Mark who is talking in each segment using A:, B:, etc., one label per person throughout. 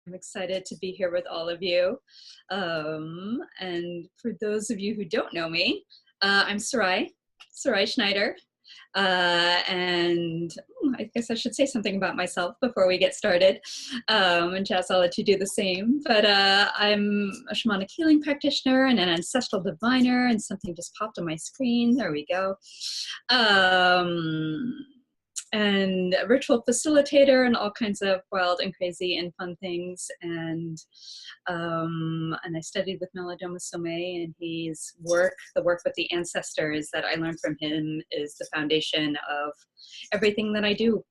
A: I'm excited to be here with all of you. And for those of you who don't know me, I'm Sarai Schneider. And I guess I should say something about myself before we get started. And Jazz, I'll let you do the same. But I'm a shamanic healing practitioner and an ancestral diviner, and something just popped on my screen. There we go. And a ritual facilitator and all kinds of wild and crazy and fun things. And I studied with Malidoma Somé, and his work, the work with the ancestors that I learned from him, is the foundation of everything that I do.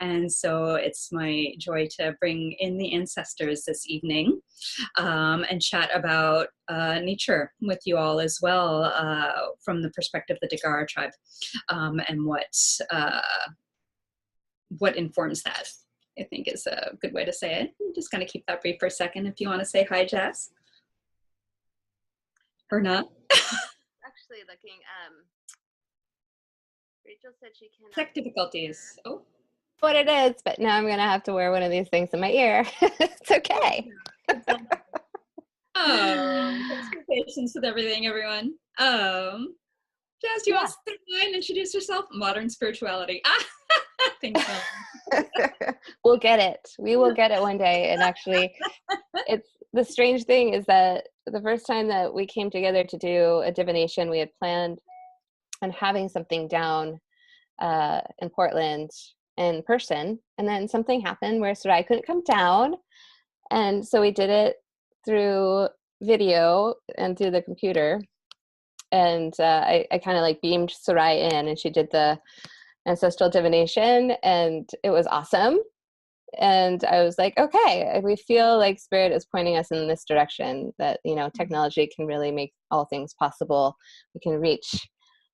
A: And so it's my joy to bring in the ancestors this evening and chat about nature with you all as well, from the perspective of the Dagara tribe, and what informs that, I think, is a good way to say it. I'm just going to keep that brief for a second. If you want to say hi, Jess, or not.
B: Actually looking, Rachel said she can.
A: Tech difficulties. Oh.
C: What it is, but now I'm going to have to wear one of these things in my ear. It's okay.
A: Thanks for patience with everything, everyone. Jazz, do you want to say hi and introduce yourself? Modern spirituality.
C: We'll get it. We will get it one day. And actually, it's the strange thing is that the first time that we came together to do a divination, we had planned on having something down in Portland in person, and then something happened where Sarai couldn't come down, and so we did it through video and through the computer. And I kind of like beamed Sarai in, and she did the ancestral divination, and it was awesome. And I was like, okay, we feel like Spirit is pointing us in this direction, that, you know, technology can really make all things possible. We can reach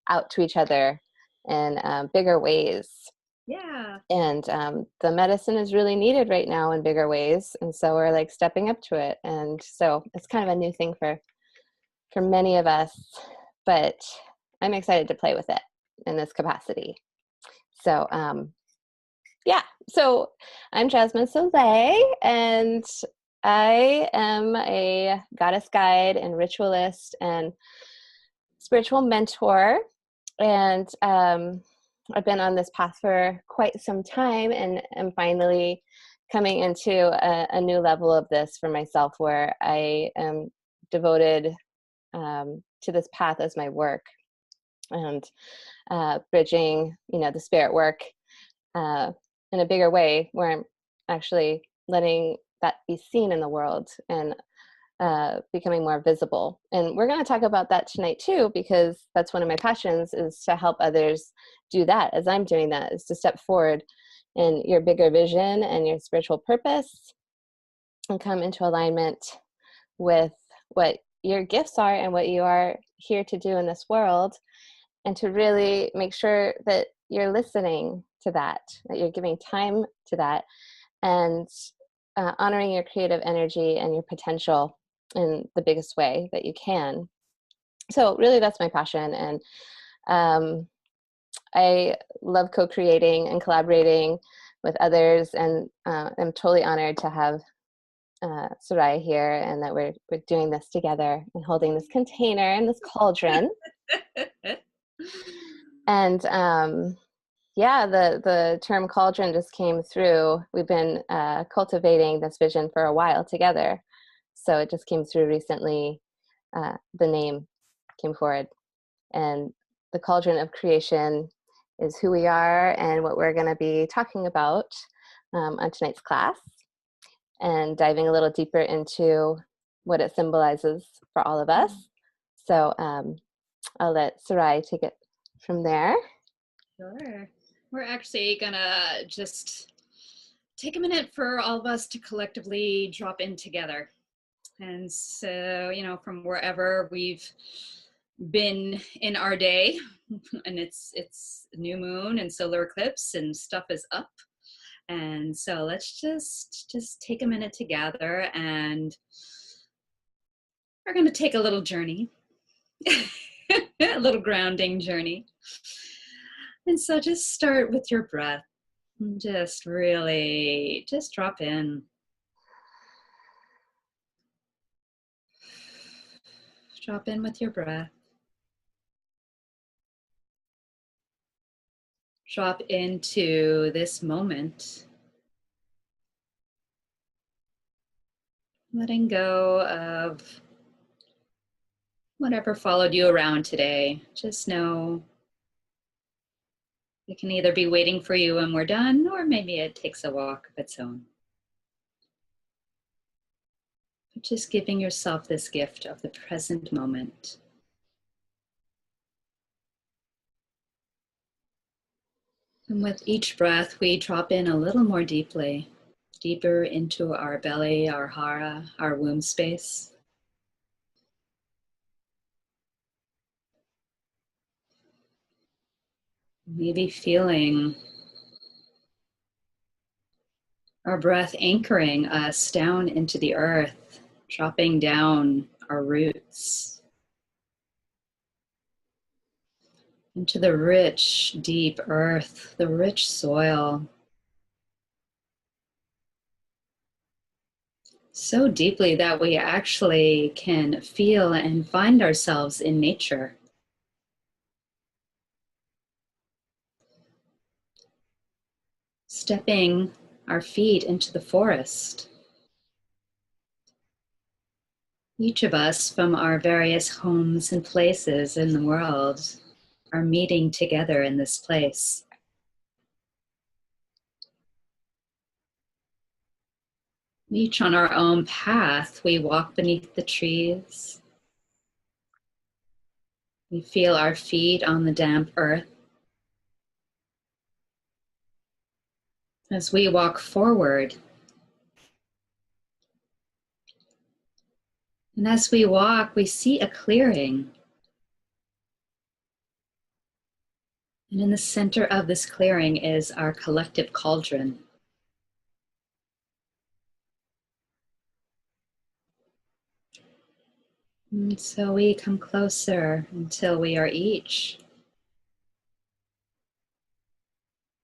C: out to each other in bigger ways.
A: Yeah.
C: And the medicine is really needed right now in bigger ways. And so we're like stepping up to it. And so it's kind of a new thing for many of us, but I'm excited to play with it in this capacity. So, yeah, so I'm Jasmine Soleil, and I am a goddess guide and ritualist and spiritual mentor. And I've been on this path for quite some time, and I'm finally coming into a new level of this for myself, where I am devoted to this path as my work, and bridging, you know, the spirit work in a bigger way, where I'm actually letting that be seen in the world and becoming more visible. And we're going to talk about that tonight too, because that's one of my passions, is to help others do that as I'm doing that, is to step forward in your bigger vision and your spiritual purpose and come into alignment with what your gifts are and what you are here to do in this world, and to really make sure that you're listening to that you're giving time to that, and honoring your creative energy and your potential in the biggest way that you can. So really, that's my passion. And I love co-creating and collaborating with others, and I'm totally honored to have Sarai here, and that we're doing this together and holding this container and this cauldron. And yeah, the term cauldron just came through. We've been cultivating this vision for a while together, so it just came through recently. The name came forward, and the cauldron of creation is who we are and what we're going to be talking about on tonight's class, and diving a little deeper into what it symbolizes for all of us. So I'll let Sarai take it from there.
A: Sure. We're actually gonna just take a minute for all of us to collectively drop in together. And so, you know, from wherever we've been in our day, and it's new moon and solar eclipse and stuff is up. And so let's just take a minute together, and we're gonna take a little journey, a little grounding journey. And so just start with your breath. Just really, just drop in. Drop in with your breath. Drop into this moment. Letting go of whatever followed you around today. Just know it can either be waiting for you when we're done, or maybe it takes a walk of its own. But just giving yourself this gift of the present moment. And with each breath, we drop in a little more deeply, deeper into our belly, our hara, our womb space. Maybe feeling our breath anchoring us down into the earth, dropping down our roots into the rich, deep earth, the rich soil. So deeply that we actually can feel and find ourselves in nature. Stepping our feet into the forest. Each of us from our various homes and places in the world are meeting together in this place. Each on our own path, we walk beneath the trees. We feel our feet on the damp earth. As we walk forward, and as we walk, we see a clearing. And in the center of this clearing is our collective cauldron. And so we come closer until we are each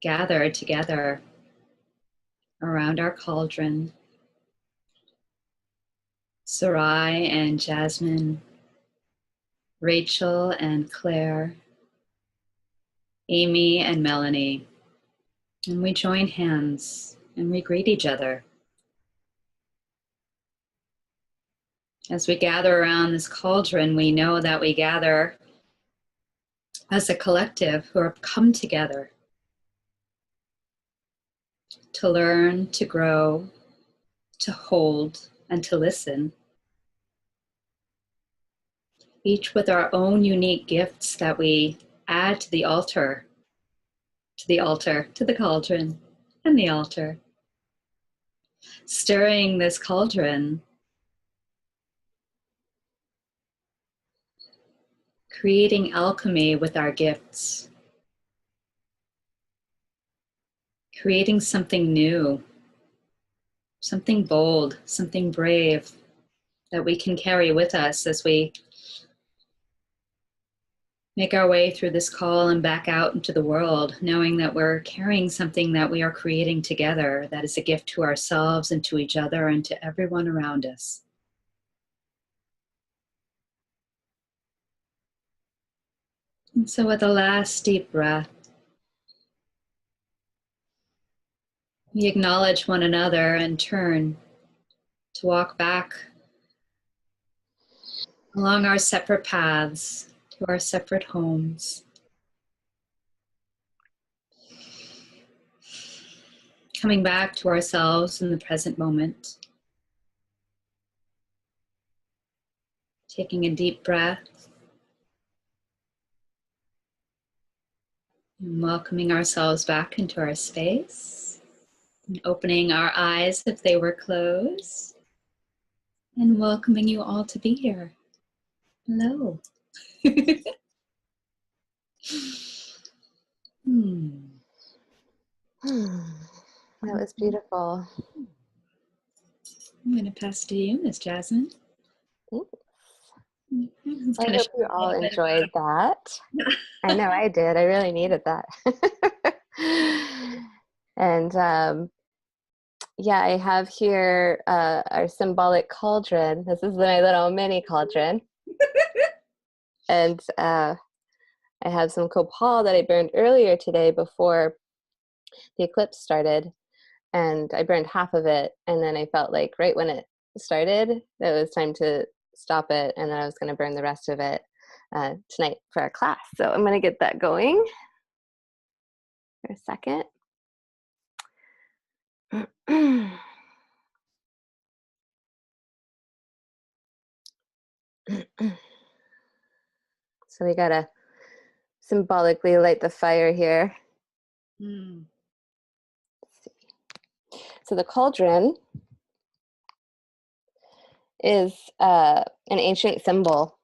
A: gathered together around our cauldron. Sarai and Jasmine, Rachel and Claire, Amy and Melanie. And we join hands and we greet each other. As we gather around this cauldron, we know that we gather as a collective who have come together to learn, to grow, to hold, and to listen. Each with our own unique gifts that we add to the altar, to the cauldron, and the altar. Stirring this cauldron, creating alchemy with our gifts, creating something new, something bold, something brave that we can carry with us as we make our way through this call and back out into the world, knowing that we're carrying something that we are creating together that is a gift to ourselves and to each other and to everyone around us. And so with the last deep breath, we acknowledge one another and turn to walk back along our separate paths to our separate homes. Coming back to ourselves in the present moment. Taking a deep breath. And welcoming ourselves back into our space. And opening our eyes if they were closed. And welcoming you all to be here. Hello.
C: That was beautiful.
A: I'm going to pass it to you, Miss Jasmine.
C: Thanks.
A: It's
C: I
A: kind of
C: hope you all enjoyed that. I know I did. I really needed that. And yeah, I have here our symbolic cauldron. This is my little mini cauldron. And I have some copal that I burned earlier today before the eclipse started, and I burned half of it, and then I felt like right when it started that it was time to stop it, and then I was going to burn the rest of it tonight for our class. So I'm going to get that going for a second. So we got to symbolically light the fire here. So the cauldron is an ancient symbol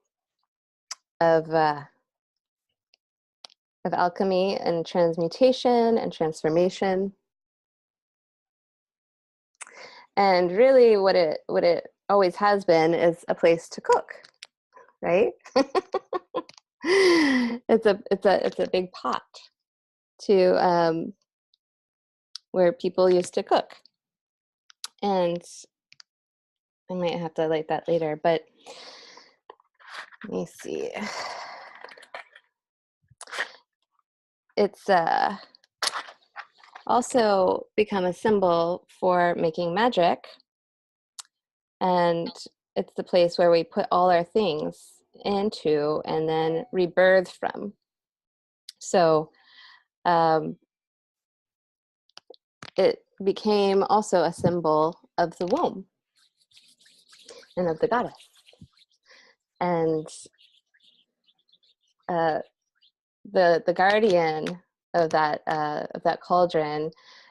C: of alchemy and transmutation and transformation. And really what it always has been is a place to cook, right? It's a big pot to where people used to cook. And I might have to light that later, but let me see. It's also become a symbol for making magic, and it's the place where we put all our things into and then rebirth from. So it became also a symbol of the womb and of the goddess. And the guardian of that cauldron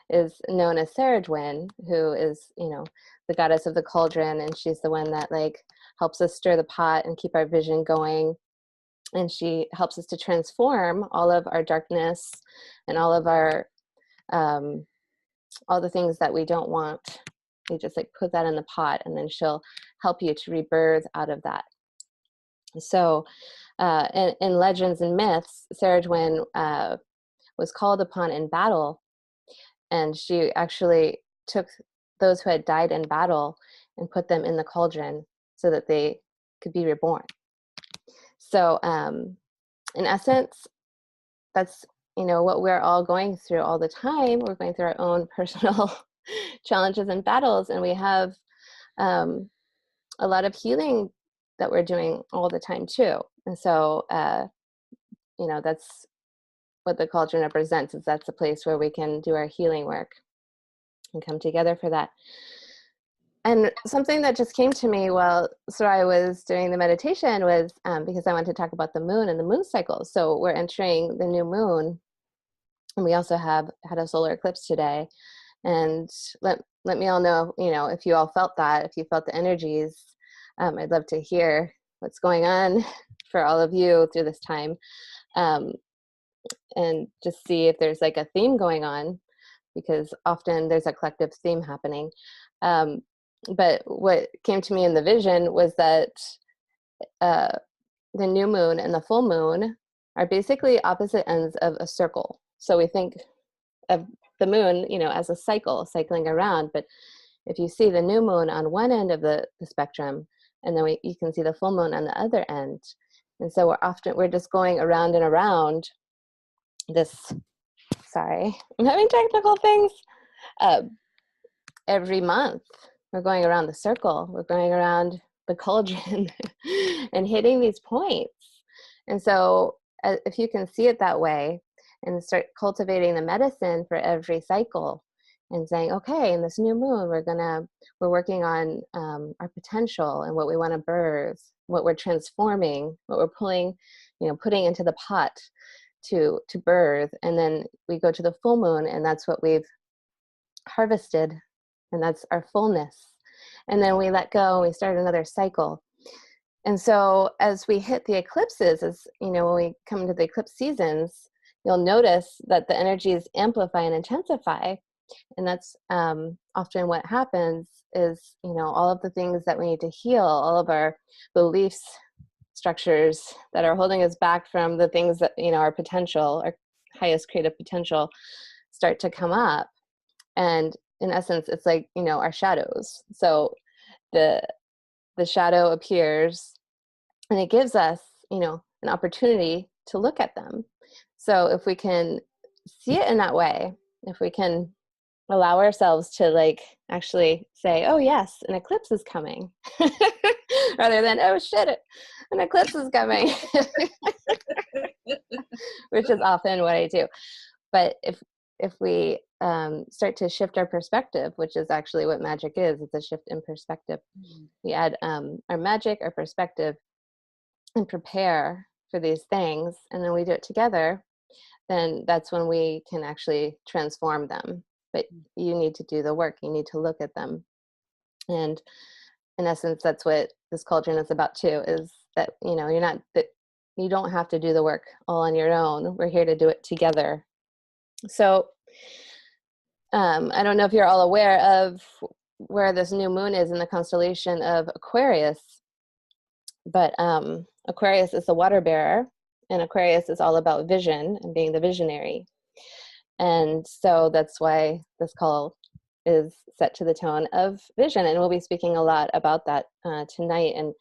C: is known as Sarajwin, who is, you know, the goddess of the cauldron, and she's the one that like helps us stir the pot and keep our vision going. And she helps us to transform all of our darkness and all of our all the things that we don't want. You just like put that in the pot, and then she'll help you to rebirth out of that. So in legends and myths, Sarajwin was called upon in battle, and she actually took those who had died in battle and put them in the cauldron so that they could be reborn. So in essence, that's, you know, what we're all going through all the time. We're going through our own personal challenges and battles, and we have a lot of healing that we're doing all the time too. And so you know, that's what the cauldron represents, is that's a place where we can do our healing work and come together for that. And something that just came to me while I was doing the meditation was because I wanted to talk about the moon and the moon cycle. So we're entering the new moon, and we also had a solar eclipse today. And let me all know, you know, if you all felt that, if you felt the energies. I'd love to hear what's going on for all of you through this time, and just see if there's like a theme going on, because often there's a collective theme happening. But what came to me in the vision was that the new moon and the full moon are basically opposite ends of a circle. So we think of the moon, you know, as a cycle, cycling around. But if you see the new moon on one end of the spectrum, and then you can see the full moon on the other end. And so we're just going around and around this, sorry, I'm having technical things. Every month, we're going around the circle, we're going around the cauldron and hitting these points. And so if you can see it that way and start cultivating the medicine for every cycle and saying, okay, in this new moon, we're working on our potential and what we want to birth, what we're transforming, what we're putting into the pot to birth. And then we go to the full moon, and that's what we've harvested, and that's our fullness. And then we let go and we start another cycle. And so as we hit the eclipses, as you know, when we come into the eclipse seasons, you'll notice that the energies amplify and intensify. And that's often what happens is, you know, all of the things that we need to heal, all of our beliefs, structures that are holding us back from the things that, you know, our potential, our highest creative potential, start to come up. And in essence, it's like, you know, our shadows. So the shadow appears, and it gives us, you know, an opportunity to look at them. So if we can see it in that way, if we can allow ourselves to like actually say, oh yes, an eclipse is coming, rather than, oh shit, an eclipse is coming, which is often what I do. But if we start to shift our perspective, which is actually what magic is, it's a shift in perspective. We add our magic, our perspective, and prepare for these things, and then we do it together, then that's when we can actually transform them. But you need to do the work. You need to look at them. And in essence, that's what this cauldron is about too, is that, you know, you don't have to do the work all on your own. We're here to do it together. So I don't know if you're all aware of where this new moon is in the constellation of Aquarius, but Aquarius is the water bearer, and Aquarius is all about vision and being the visionary. And so that's why this call is set to the tone of vision. And we'll be speaking a lot about that tonight. And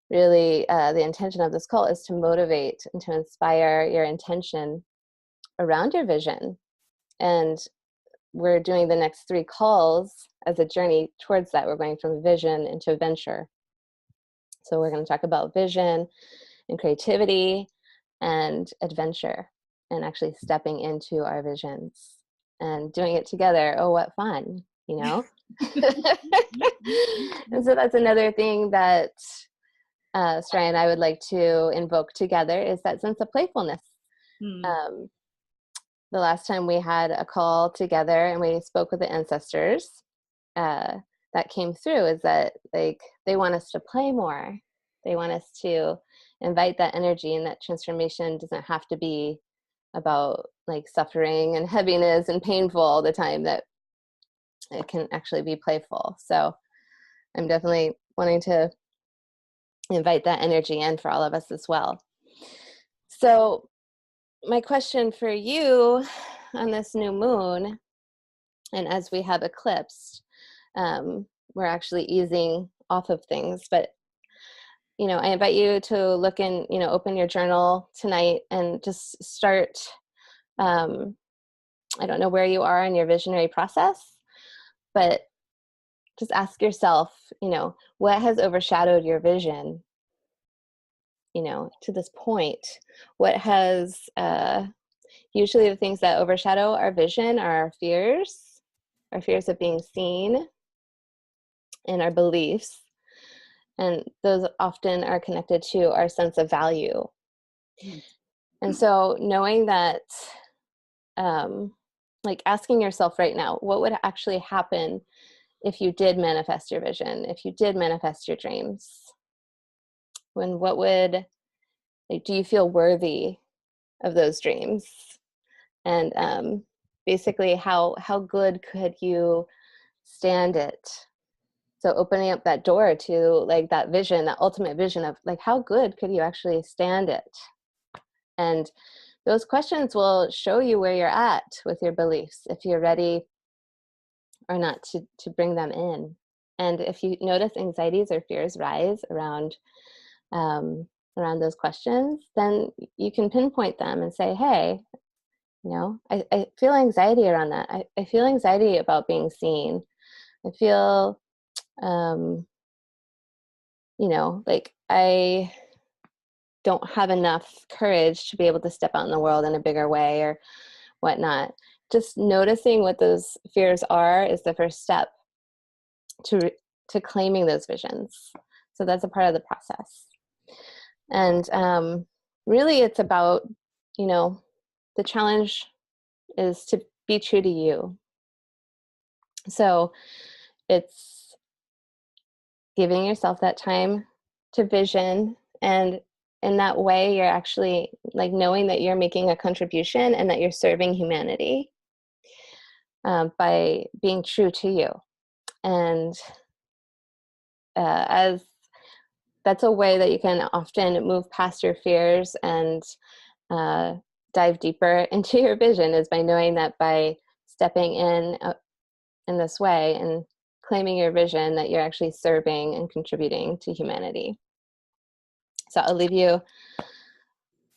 C: really the intention of this call is to motivate and to inspire your intention around your vision. And we're doing the next 3 calls as a journey towards that. We're going from vision into adventure. So we're going to talk about vision and creativity and adventure, and actually stepping into our visions and doing it together. Oh, what fun, you know? And so that's another thing that Soraya and I would like to invoke together, is that sense of playfulness. The last time we had a call together and we spoke with the ancestors, that came through is that like they want us to play more. They want us to invite that energy, and that transformation doesn't have to be about like suffering and heaviness and painful all the time, that it can actually be playful. So I'm definitely wanting to invite that energy in for all of us as well. So my question for you on this new moon, and as we have eclipsed, we're actually easing off of things, but you know, I invite you to look in, you know, open your journal tonight and just start, I don't know where you are in your visionary process, but just ask yourself, you know, what has overshadowed your vision, you know, to this point? What has, usually the things that overshadow our vision are our fears of being seen, and our beliefs. And those often are connected to our sense of value. And so knowing that, like asking yourself right now, what would actually happen if you did manifest your vision, if you did manifest your dreams? What would, like, do you feel worthy of those dreams? And basically how good could you stand it? So opening up that door to like that vision, that ultimate vision of like, how good could you actually stand it? And those questions will show you where you're at with your beliefs, if you're ready or not to bring them in. And if you notice anxieties or fears rise around those questions, then you can pinpoint them and say, hey, you know, I feel anxiety around that. I feel anxiety about being seen. I feel, you know, like I don't have enough courage to be able to step out in the world in a bigger way or whatnot. Just noticing what those fears are is the first step to claiming those visions. So that's a part of the process. And really it's about, you know, the challenge is to be true to you. So it's giving yourself that time to vision, and in that way you're actually like knowing that you're making a contribution and that you're serving humanity by being true to you. And as that's a way that you can often move past your fears and dive deeper into your vision, is by knowing that by stepping in this way and claiming your vision, that you're actually serving and contributing to humanity. So I'll leave you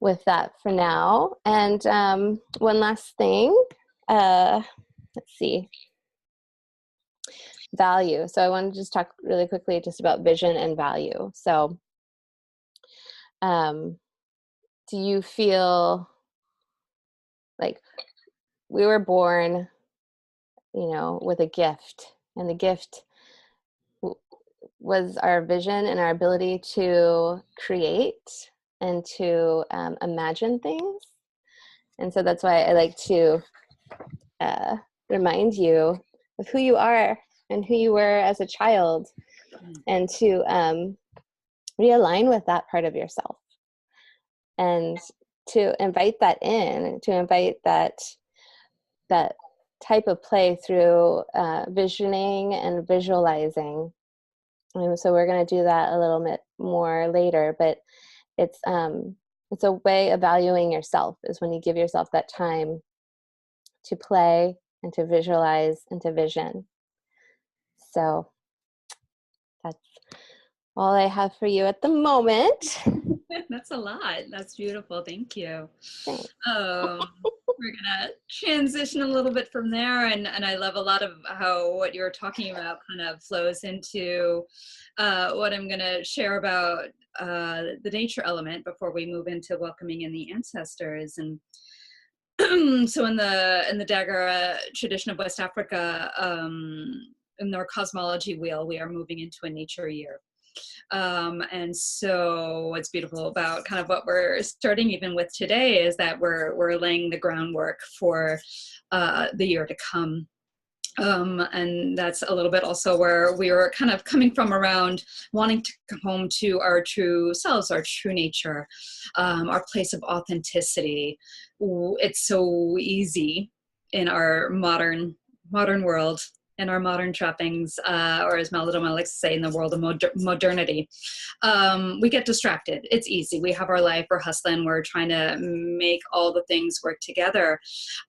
C: with that for now. And one last thing, let's see, value. So I want to just talk really quickly just about vision and value. So do you feel like we were born, with a gift, and the gift was our vision and our ability to create and to imagine things? And so that's why I like to remind you of who you are and who you were as a child, and to realign with that part of yourself, and to invite that in, to invite that type of play through visioning and visualizing. And so we're going to do that a little bit more later, but it's a way of valuing yourself, is when you give yourself that time to play and to visualize and to vision. So that's all I have for you at the moment.
A: That's a lot. That's beautiful. Thank you.
C: Thanks.
A: We're gonna transition a little bit from there, and I love a lot of how what you're talking about kind of flows into what I'm gonna share about the nature element before we move into welcoming in the ancestors. And so in the Dagara tradition of West Africa, in our cosmology wheel, we are moving into a nature year. And so what's beautiful about kind of what we're starting even with today is that we're laying the groundwork for the year to come. And that's a little bit also where we were kind of coming from, around wanting to come home to our true selves, our true nature, our place of authenticity. It's so easy in our modern world, in our modern trappings, or as Malidoma likes to say, in the world of modernity. We get distracted. It's easy. We have our life, we're hustling, we're trying to make all the things work together.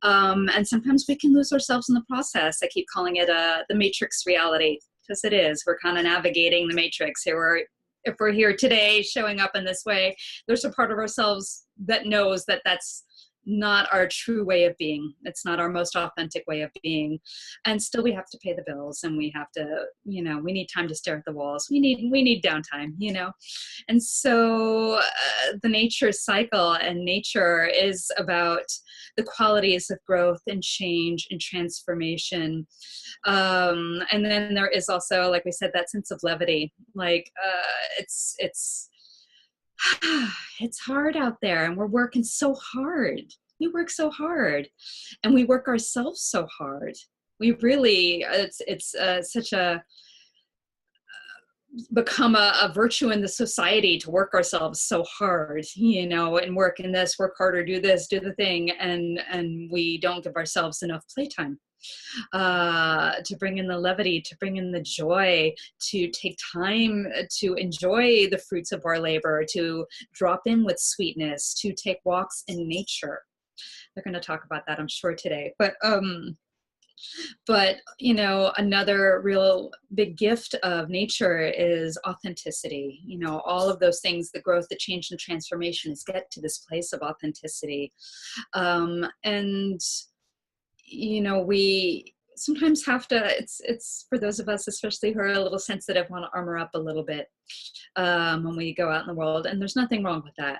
A: And sometimes we can lose ourselves in the process. I keep calling it the matrix reality, because it is. We're kind of navigating the matrix here. If we're here today showing up in this way, there's a part of ourselves that knows that that's not our true way of being. It's not our most authentic way of being. And still we have to pay the bills, and we have to, we need time to stare at the walls. We need downtime, And so the nature cycle and nature is about the qualities of growth and change and transformation. And then there is also, like we said, that sense of levity. Like it's hard out there, and we're working so hard. We work so hard, and we work ourselves so hard. We really, it's such a become a virtue in the society to work ourselves so hard, and work in this, work harder, do this, do the thing, and we don't give ourselves enough playtime. To bring in the levity, to bring in the joy, to take time to enjoy the fruits of our labor, to drop in with sweetness, to take walks in nature. They're going to talk about that, I'm sure, today. But another real big gift of nature is authenticity. All of those things, the growth, the change, and transformation, is get to this place of authenticity. And we sometimes have to, it's for those of us, especially who are a little sensitive, want to armor up a little bit when we go out in the world. And there's nothing wrong with that.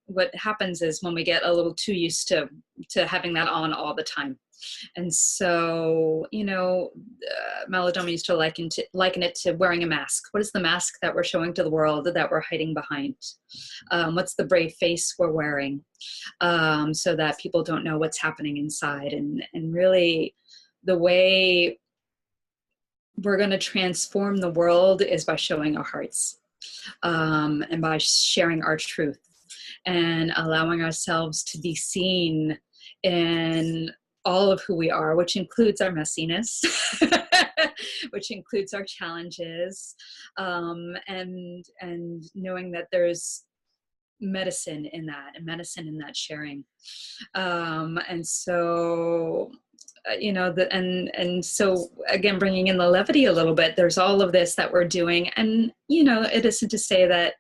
A: What happens is when we get a little too used to having that on all the time. And so, Malidoma used to liken it to wearing a mask. What is the mask that we're showing to the world, that we're hiding behind? What's the brave face we're wearing, so that people don't know what's happening inside? And really, the way we're going to transform the world is by showing our hearts, and by sharing our truth, and allowing ourselves to be seen in all of who we are, which includes our messiness, which includes our challenges, and knowing that there's medicine in that, and medicine in that sharing. And so, and so again, bringing in the levity a little bit, there's all of this that we're doing. And, it isn't to say that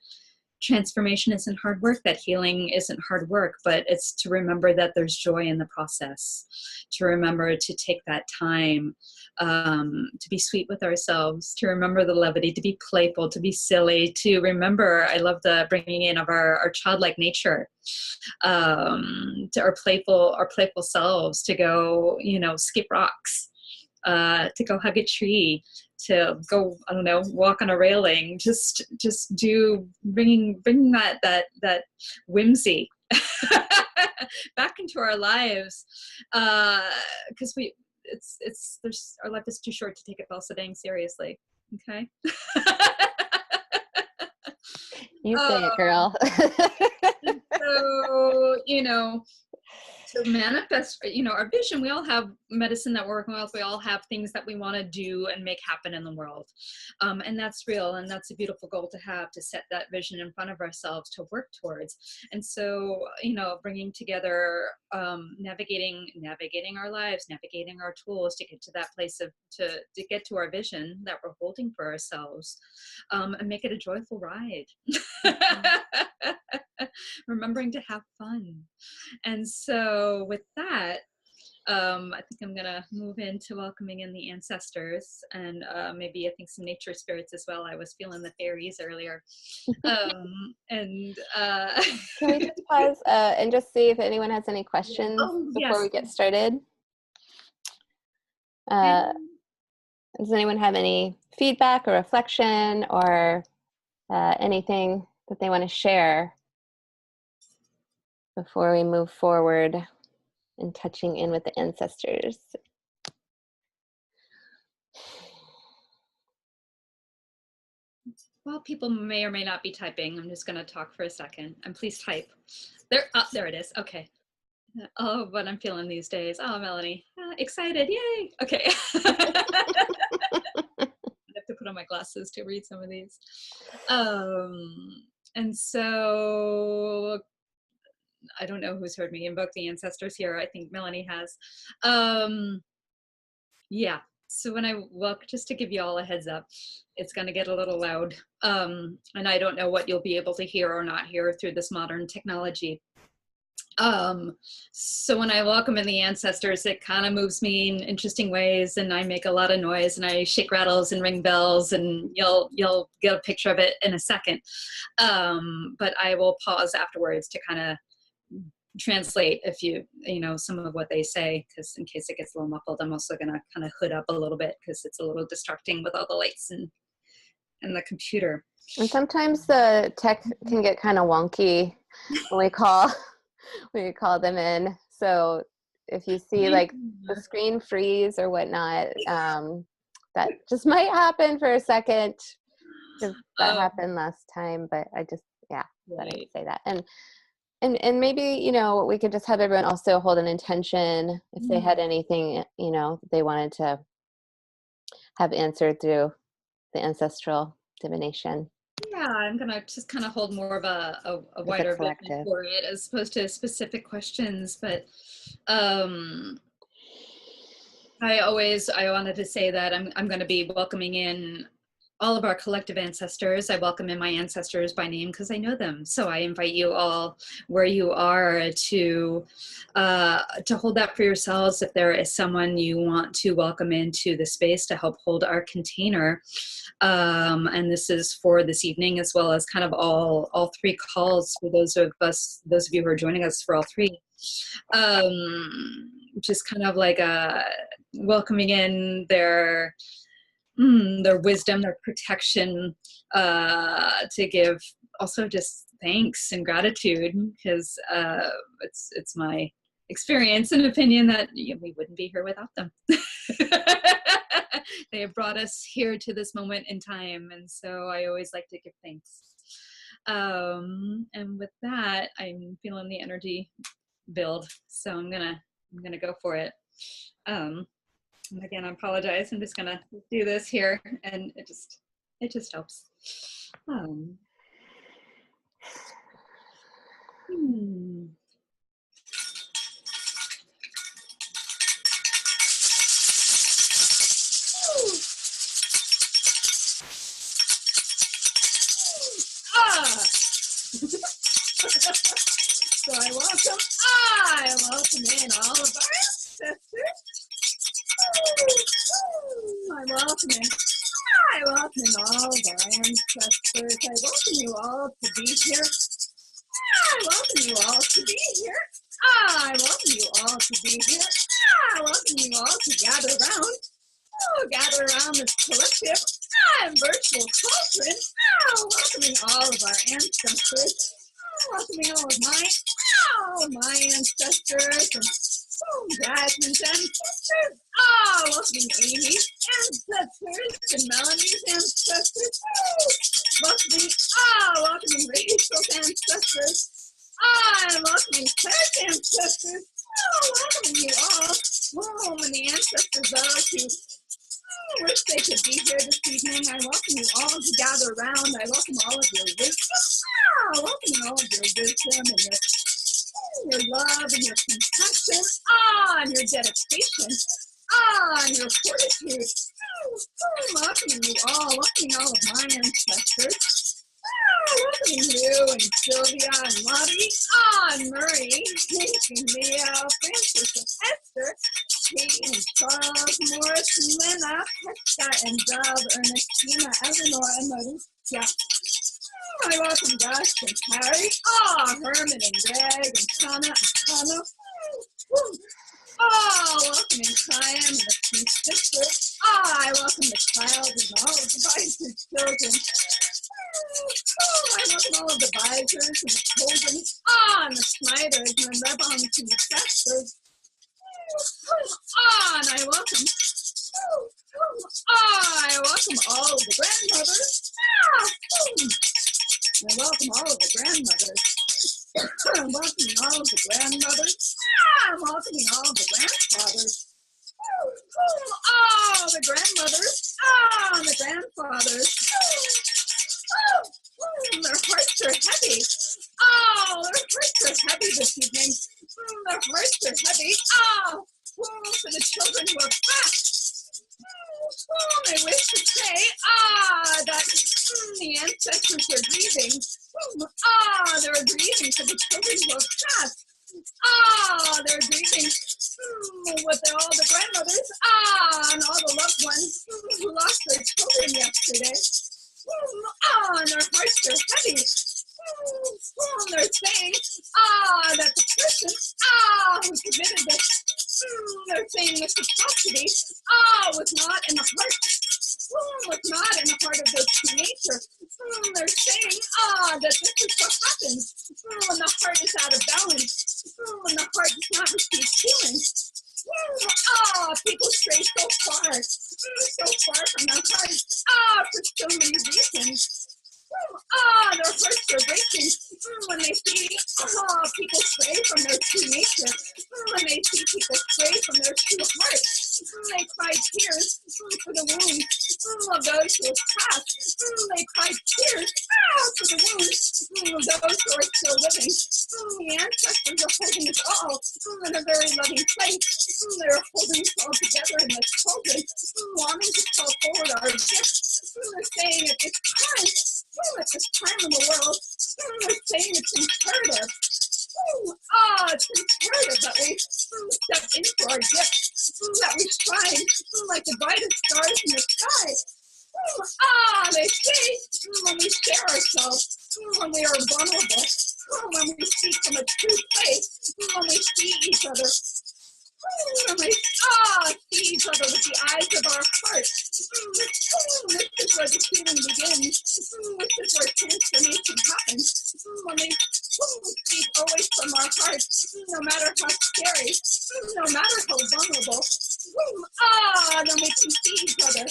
A: transformation isn't hard work, that healing isn't hard work, but it's to remember that there's joy in the process, to remember to take that time, to be sweet with ourselves, to remember the levity, to be playful, to be silly, to remember, I love the bringing in of our childlike nature, to our playful selves, to go, skip rocks, to go hug a tree, to go, I don't know, walk on a railing, just do, bringing that whimsy back into our lives, because our life is too short to take it all so dang seriously. Okay.
C: You say it, girl.
A: So, to manifest, our vision, we all have medicine that we're working with. We all have things that we want to do and make happen in the world. And that's real. And that's a beautiful goal to have, to set that vision in front of ourselves to work towards. And so, bringing together, navigating our lives, navigating our tools to get to that place to get to our vision that we're holding for ourselves, and make it a joyful ride. Remembering to have fun. And so with that, I think I'm gonna move into welcoming in the ancestors, and maybe I think some nature spirits as well. I was feeling the fairies earlier. Can
C: we just pause and just see if anyone has any questions before we get started? Does anyone have any feedback or reflection or anything that they want to share before we move forward and touching in with the ancestors?
A: Well, people may or may not be typing. I'm just going to talk for a second, and please type. There it is. Okay. Oh, what I'm feeling these days. Oh, Melanie, excited. Yay. Okay. I have to put on my glasses to read some of these. And so I don't know who's heard me invoke the ancestors here. I think Melanie has. Yeah. So when I walk, just to give you all a heads up, it's going to get a little loud. And I don't know what you'll be able to hear or not hear through this modern technology. So when I welcome in the ancestors, it kind of moves me in interesting ways, and I make a lot of noise, and I shake rattles and ring bells, and you'll get a picture of it in a second. But I will pause afterwards to kind of translate if some of what they say, because in case it gets a little muffled, I'm also going to kind of hood up a little bit because it's a little distracting with all the lights and the computer.
C: And sometimes the tech can get kind of wonky when we call them in. So if you see like the screen freeze or whatnot, that just might happen for a second, because that happened last time. But I just thought I'd say that. And maybe, we could just have everyone also hold an intention if they had anything, they wanted to have answered through the ancestral divination.
A: Yeah, I'm going to just kind of hold more of a wider vision for it as opposed to specific questions. But I wanted to say that I'm going to be welcoming in all of our collective ancestors. I welcome in my ancestors by name because I know them. So I invite you all where you are to hold that for yourselves. If there is someone you want to welcome into the space to help hold our container, and this is for this evening as well as kind of all three calls for those of you who are joining us for all three. Just kind of like welcoming in their wisdom, their protection, to give also just thanks and gratitude, because it's my experience and opinion that we wouldn't be here without them. They have brought us here to this moment in time, and so I always like to give thanks. And with that, I'm feeling the energy build, so I'm gonna go for it. And again, I apologize. I'm just gonna do this here, and it just helps. welcome in. I welcome all of our ancestors. I welcome you all to be here. I welcome you all to be here. I welcome you all to be here. I welcome you all to gather around. Gather around this collective. I'm virtual Cauldron. Welcoming all of our ancestors. Welcoming all of my ancestors and Jasmine's ancestors. Welcoming Amy's ancestors and Melanie's ancestors. Welcoming Rachel's ancestors. I'm welcoming Claire's ancestors. Welcoming you all. And the ancestors, those who wish they could be here this evening. I welcome you all to gather around. I welcome all of your wisdom. Welcoming all of your wisdom and your love and your compassion. And your dedication. And your fortitude. Welcoming you all. Welcoming all of my ancestors. Welcoming you and Sylvia and Lottie, and Murray, and Leo, Francis and Esther, Kate and Charles, Morris, Lena, Pesca and Dove, Ernestina, Eleanor, and Mauricia. I welcome Gus and Harry, Herman and Greg and Shauna and Tana. Welcoming Kyan and the two sisters. I welcome the child and all of the Visor's children. I welcome all of the Visors and the Coldrons, and the Snyders and the Rebons and the Sesters. And I welcome all of the grandmothers. And I welcome all of the grandmothers. I'm welcoming all of the grandmothers. I'm welcoming all of the grandfathers. The grandmothers. And the grandfathers. Their hearts are heavy. Their hearts are heavy this evening. Their hearts are heavy. For the children who are passed. I wish to say that the ancestors are grieving. They're grieving for the children who have passed. They're grieving with all the grandmothers and all the loved ones who lost their children yesterday. And their hearts are heavy. They're saying that the person who committed this, they're saying this atrocity was not in the heart. Was not in the heart of their true nature. They're saying that this is what happens when the heart is out of balance, when the heart does not receive healing. People stray so far from their hearts, for so many reasons. Their hearts are breaking when they see people stray from their true nature, when they see people stray from their true heart. They cry tears for the wounds of those who have passed. They cry tears for the wounds of those who are still living. The ancestors are holding us all in a very loving place. They're holding us all together in this cauldron, wanting to call forward our gifts. They're saying at this time in the world, they're saying it's imperative. It's imperative that we step into our gifts, that we shine like the brightest stars in the sky. They say when we share ourselves, when we are vulnerable, when we speak from a true place, when we see each other, when we see each other with the eyes of our heart. This is where the healing begins. This is where transformation happens. When we speak always from our hearts, no matter how scary, no matter how vulnerable, then we can see each other.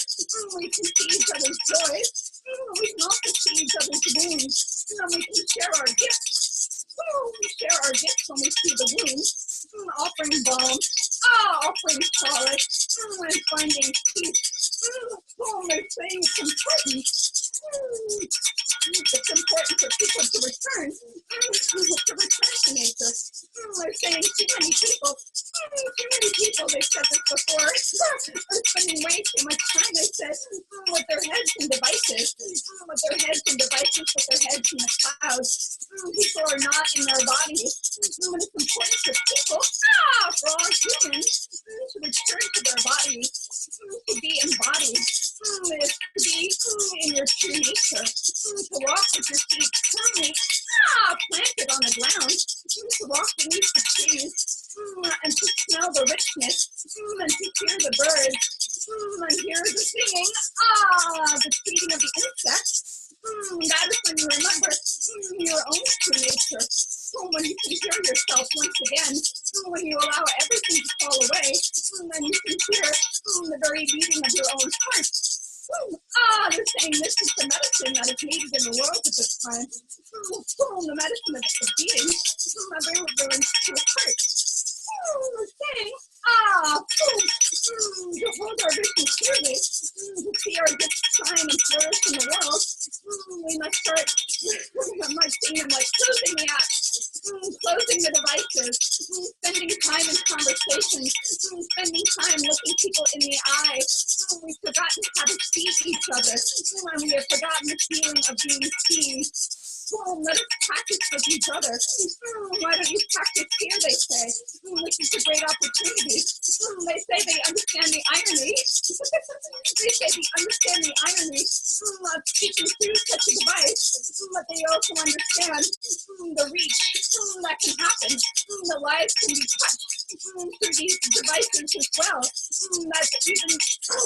A: We can see each other's joy. We can also see each other's wounds. And we can share our gifts. We share our gifts when we see the wounds, offering balm, offering solace, and finding peace. They're saying it's important. It's important for people to return to nature. They're saying too many people, they've said this before, are spending way too much time, they said, with their heads in devices, with their heads in the clouds. People are not in their bodies. And it's important for people, for all humans, to return to their bodies, to be embodied.
D: just hear the birds, and hear the singing, the tweeting of the insects. That is when you remember your own true nature. When you can hear yourself once again, when you allow everything to fall away, and you can hear the very beating of your own heart. They're saying this is the medicine that is needed in the world at this time. The medicine of being, everyone's to a heart. They're saying, to hold our vision clearly, to see our gifts shine and flourish in the world, we must start, I might see them like closing the apps, closing the devices, spending time in conversations, spending time looking people in the eye. We've forgotten how to see each other, and we have forgotten the feeling of being seen. Let us practice with each other. Why don't you practice here, they say. This is a great opportunity. They say they understand the irony. They say they understand the irony of speaking through such a device, but they also understand the reach that can happen. The lives can be touched through these devices as well. That even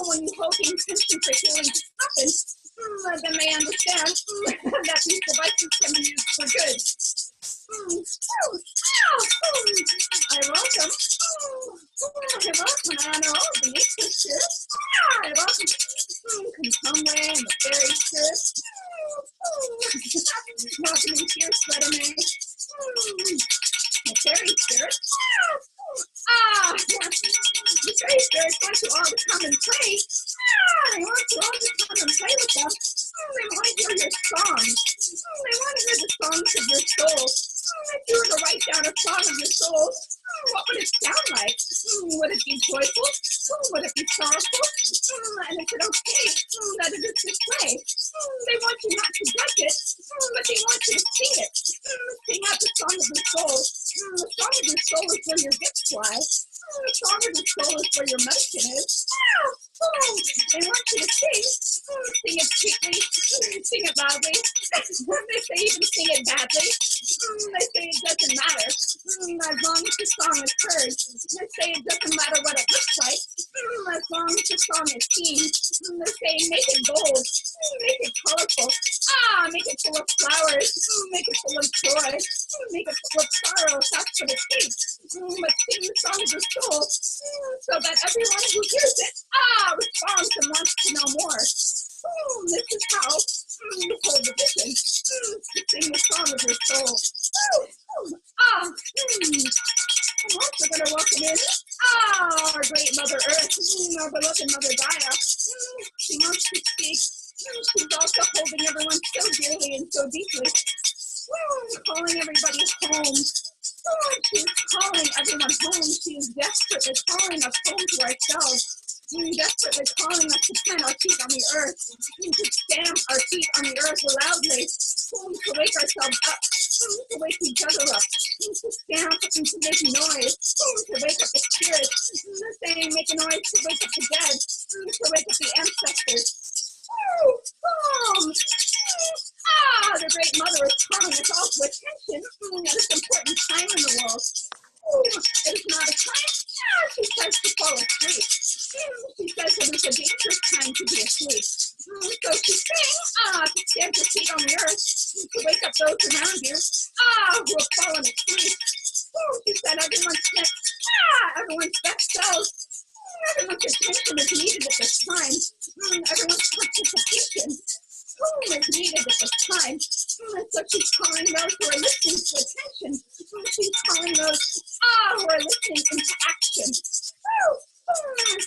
D: when you hold the intention for healing to happen, then they understand that these devices can be used for good. I welcome. I welcome. I honor all the nature spirits. I welcome Kantombe and the fairy spirits. Welcoming here, Sweatame. The fairy spirits. The fairy spirits want you all to come and play. They want you all to come and play with them. They want to hear your songs. They want to hear the songs of your soul. If you were to write down a song of your soul, what would it sound like? Would it be joyful? Would it be sorrowful? And is it okay that it is this way? They want you not to judge it, but they want you to sing it. Sing out the song of your soul. The song of your soul is where your gifts lie. The song of your soul is where your medicine is. They want you to sing. Sing it sweetly. Sing it loudly. They say even sing it badly. They say it doesn't matter. As long as the song is heard. They say it doesn't matter what it looks like. As long as the song is seen. They say make it bold. Make it colorful. Make it full of flowers. Make it full of joy. Make it full of sorrow. That's what it takes. But sing the song of your soul so that everyone who hears it responds and wants to know more. This is how you hold the vision. To sing the song of your soul. I'm also going to welcome in our great Mother Earth, our beloved Mother Gaia. She wants to speak. She's also holding everyone so dearly and so deeply. Calling everybody home. She's calling everyone home. She is desperately calling us home to ourselves. Desperately calling us to plant our feet on the earth, to stamp our feet on the earth loudly, to wake ourselves up, to wake each other up, to stamp and to make noise, to wake up the spirits, saying make a noise to wake up the dead, to wake up the ancestors. The Great Mother is calling us all to attention at this important time in the world. It is not a time, she says, to fall asleep. She says that it's a dangerous time to be asleep. So she's saying, to stand your feet on the earth, to wake up those around you, who have fallen asleep. She said everyone's best selves, everyone's attention is needed at this time. Everyone's participation is needed at this time. So she's calling those who are listening to attention. She's calling those who are listening into action.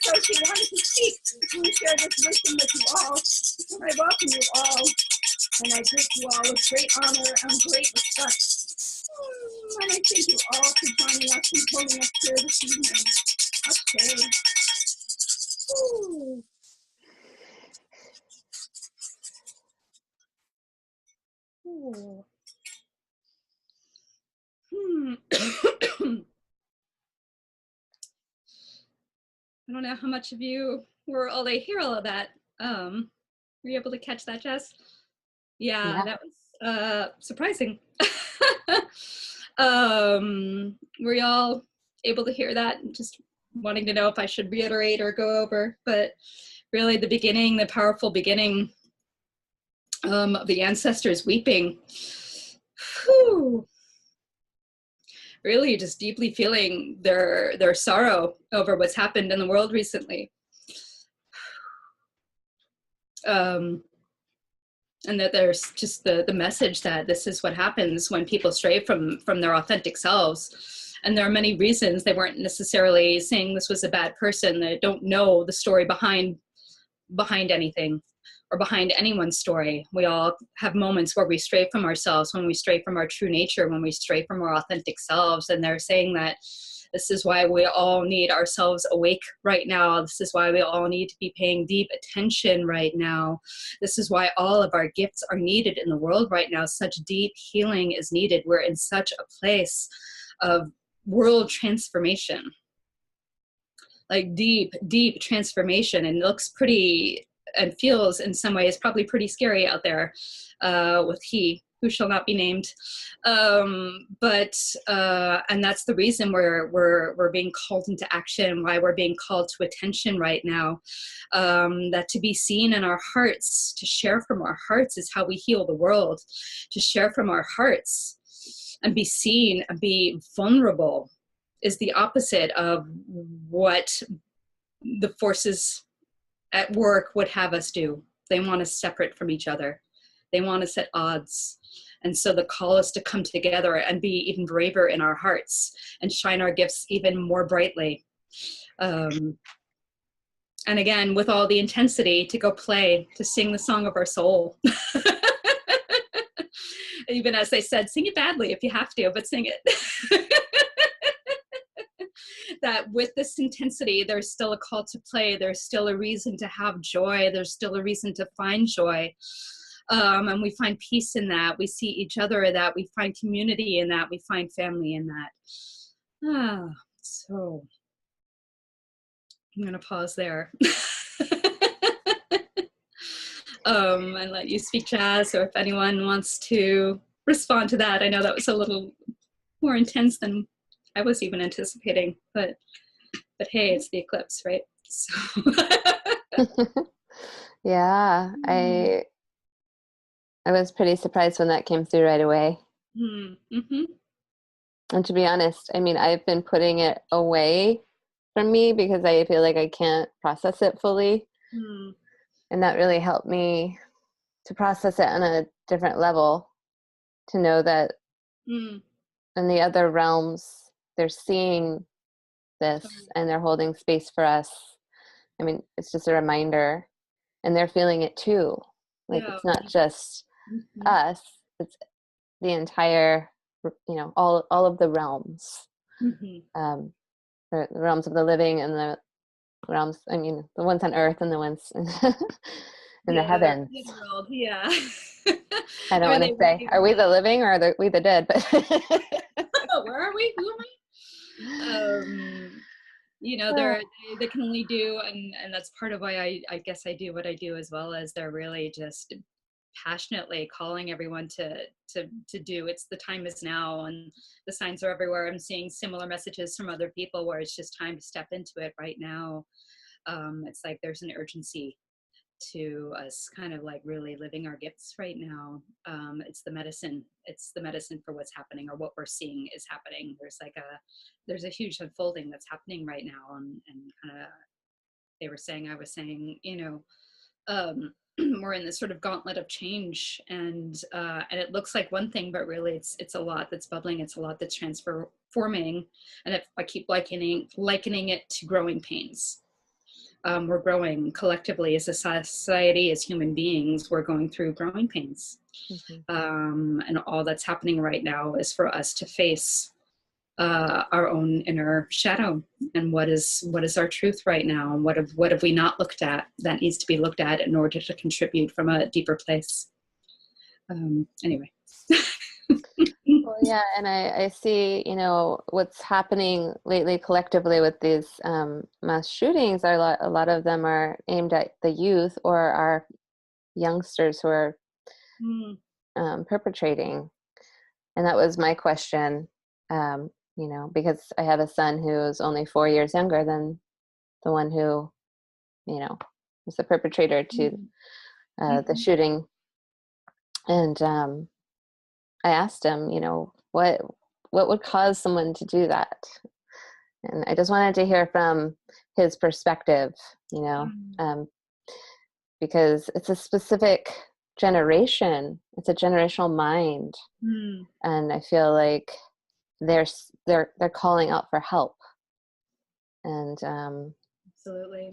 D: So she wanted to speak and share this wisdom with you all. I welcome you all, and I greet you all with great honor and great respect. And I thank you all for joining us and holding us here this evening. Okay. Ooh. Ooh.
A: I don't know how much of you were all to hear all of that. Were you able to catch that, Jess? Yeah. That was surprising. Were y'all able to hear that? Just wanting to know if I should reiterate or go over, but really the beginning, the powerful beginning of the ancestors weeping. Whew. Really just deeply feeling their sorrow over what's happened in the world recently. And that there's just the message that this is what happens when people stray from their authentic selves. And there are many reasons. They weren't necessarily saying this was a bad person. They don't know the story behind anything or behind anyone's story. We all have moments where we stray from ourselves, when we stray from our true nature, when we stray from our authentic selves. And they're saying that this is why we all need ourselves awake right now. This is why we all need to be paying deep attention right now. This is why all of our gifts are needed in the world right now. Such deep healing is needed. We're in such a place of world transformation, like deep, deep transformation. And it looks pretty and feels in some ways probably pretty scary out there with he who shall not be named. And that's the reason we're being called into action, why we're being called to attention right now. That to be seen in our hearts, to share from our hearts is how we heal the world. To share from our hearts and be seen and be vulnerable is the opposite of what the forces at work would have us do. They want us separate from each other. They want us at odds. And so the call is to come together and be even braver in our hearts and shine our gifts even more brightly. And again, with all the intensity, to go play, to sing the song of our soul. Even as they said, sing it badly if you have to, but sing it. That with this intensity, there's still a call to play. There's still a reason to have joy. There's still a reason to find joy. And we find peace in that. We see each other in that. We find community in that. We find family in that. So I'm going to pause there. And let you speak, Jazz, or if anyone wants to respond to that. I know that was a little more intense than I was even anticipating, but hey, it's the eclipse, right? So.
C: Yeah, I was pretty surprised when that came through right away.
A: Mm-hmm.
C: And to be honest, I mean, I've been putting it away from me because I feel like I can't process it fully.
A: Mm.
C: And that really helped me to process it on a different level, to know that in the other realms, they're seeing this and they're holding space for us. I mean, it's just a reminder, and they're feeling it too. Like, it's not just us, it's the entire, all of the realms, the realms of the living and the realms, I mean, the ones on earth and the ones in the heavens.
A: World, yeah.
C: I don't want to say, are we the living or are we the dead? But
A: where are we? Who am I? They can only do, and that's part of why I guess I do what I do, as well as they're really just passionately calling everyone to do. It's the time is now, and the signs are everywhere. I'm seeing similar messages from other people where it's just time to step into it right now. It's like there's an urgency to us kind of like really living our gifts right now. It's the medicine for what's happening, or what we're seeing is happening. There's a huge unfolding that's happening right now, and kind of I was saying, we're in this sort of gauntlet of change, and it looks like one thing, but really it's a lot that's bubbling. It's a lot that's transforming, and if I keep likening it to growing pains. We're growing collectively as a society, as human beings. We're going through growing pains. And all that's happening right now is for us to face our own inner shadow, and what is our truth right now, and what have we not looked at that needs to be looked at in order to contribute from a deeper place. Anyway.
C: Well, yeah, and I see, what's happening lately collectively with these mass shootings. A lot of them are aimed at the youth or our youngsters who are perpetrating. And that was my question. you know, because I have a son who's only 4 years younger than the one who, you know, was the perpetrator to the shooting. And I asked him, you know, what would cause someone to do that? And I just wanted to hear from his perspective, you know, because it's a specific generation. It's a generational mind. And I feel like they're calling out for help. And
A: Absolutely.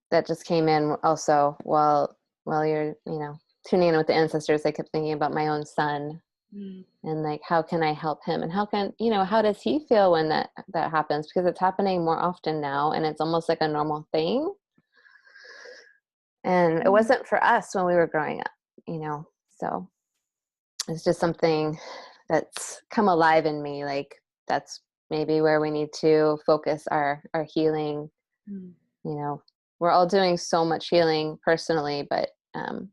C: that just came in also while you're, you know, tuning in with the ancestors. I kept thinking about my own son and like, how can I help him? And how can, you know, how does he feel when that happens? Because it's happening more often now, and it's almost like a normal thing. And it wasn't for us when we were growing up, you know. So it's just something that's come alive in me. Like, that's maybe where we need to focus our healing. You know, we're all doing so much healing personally, but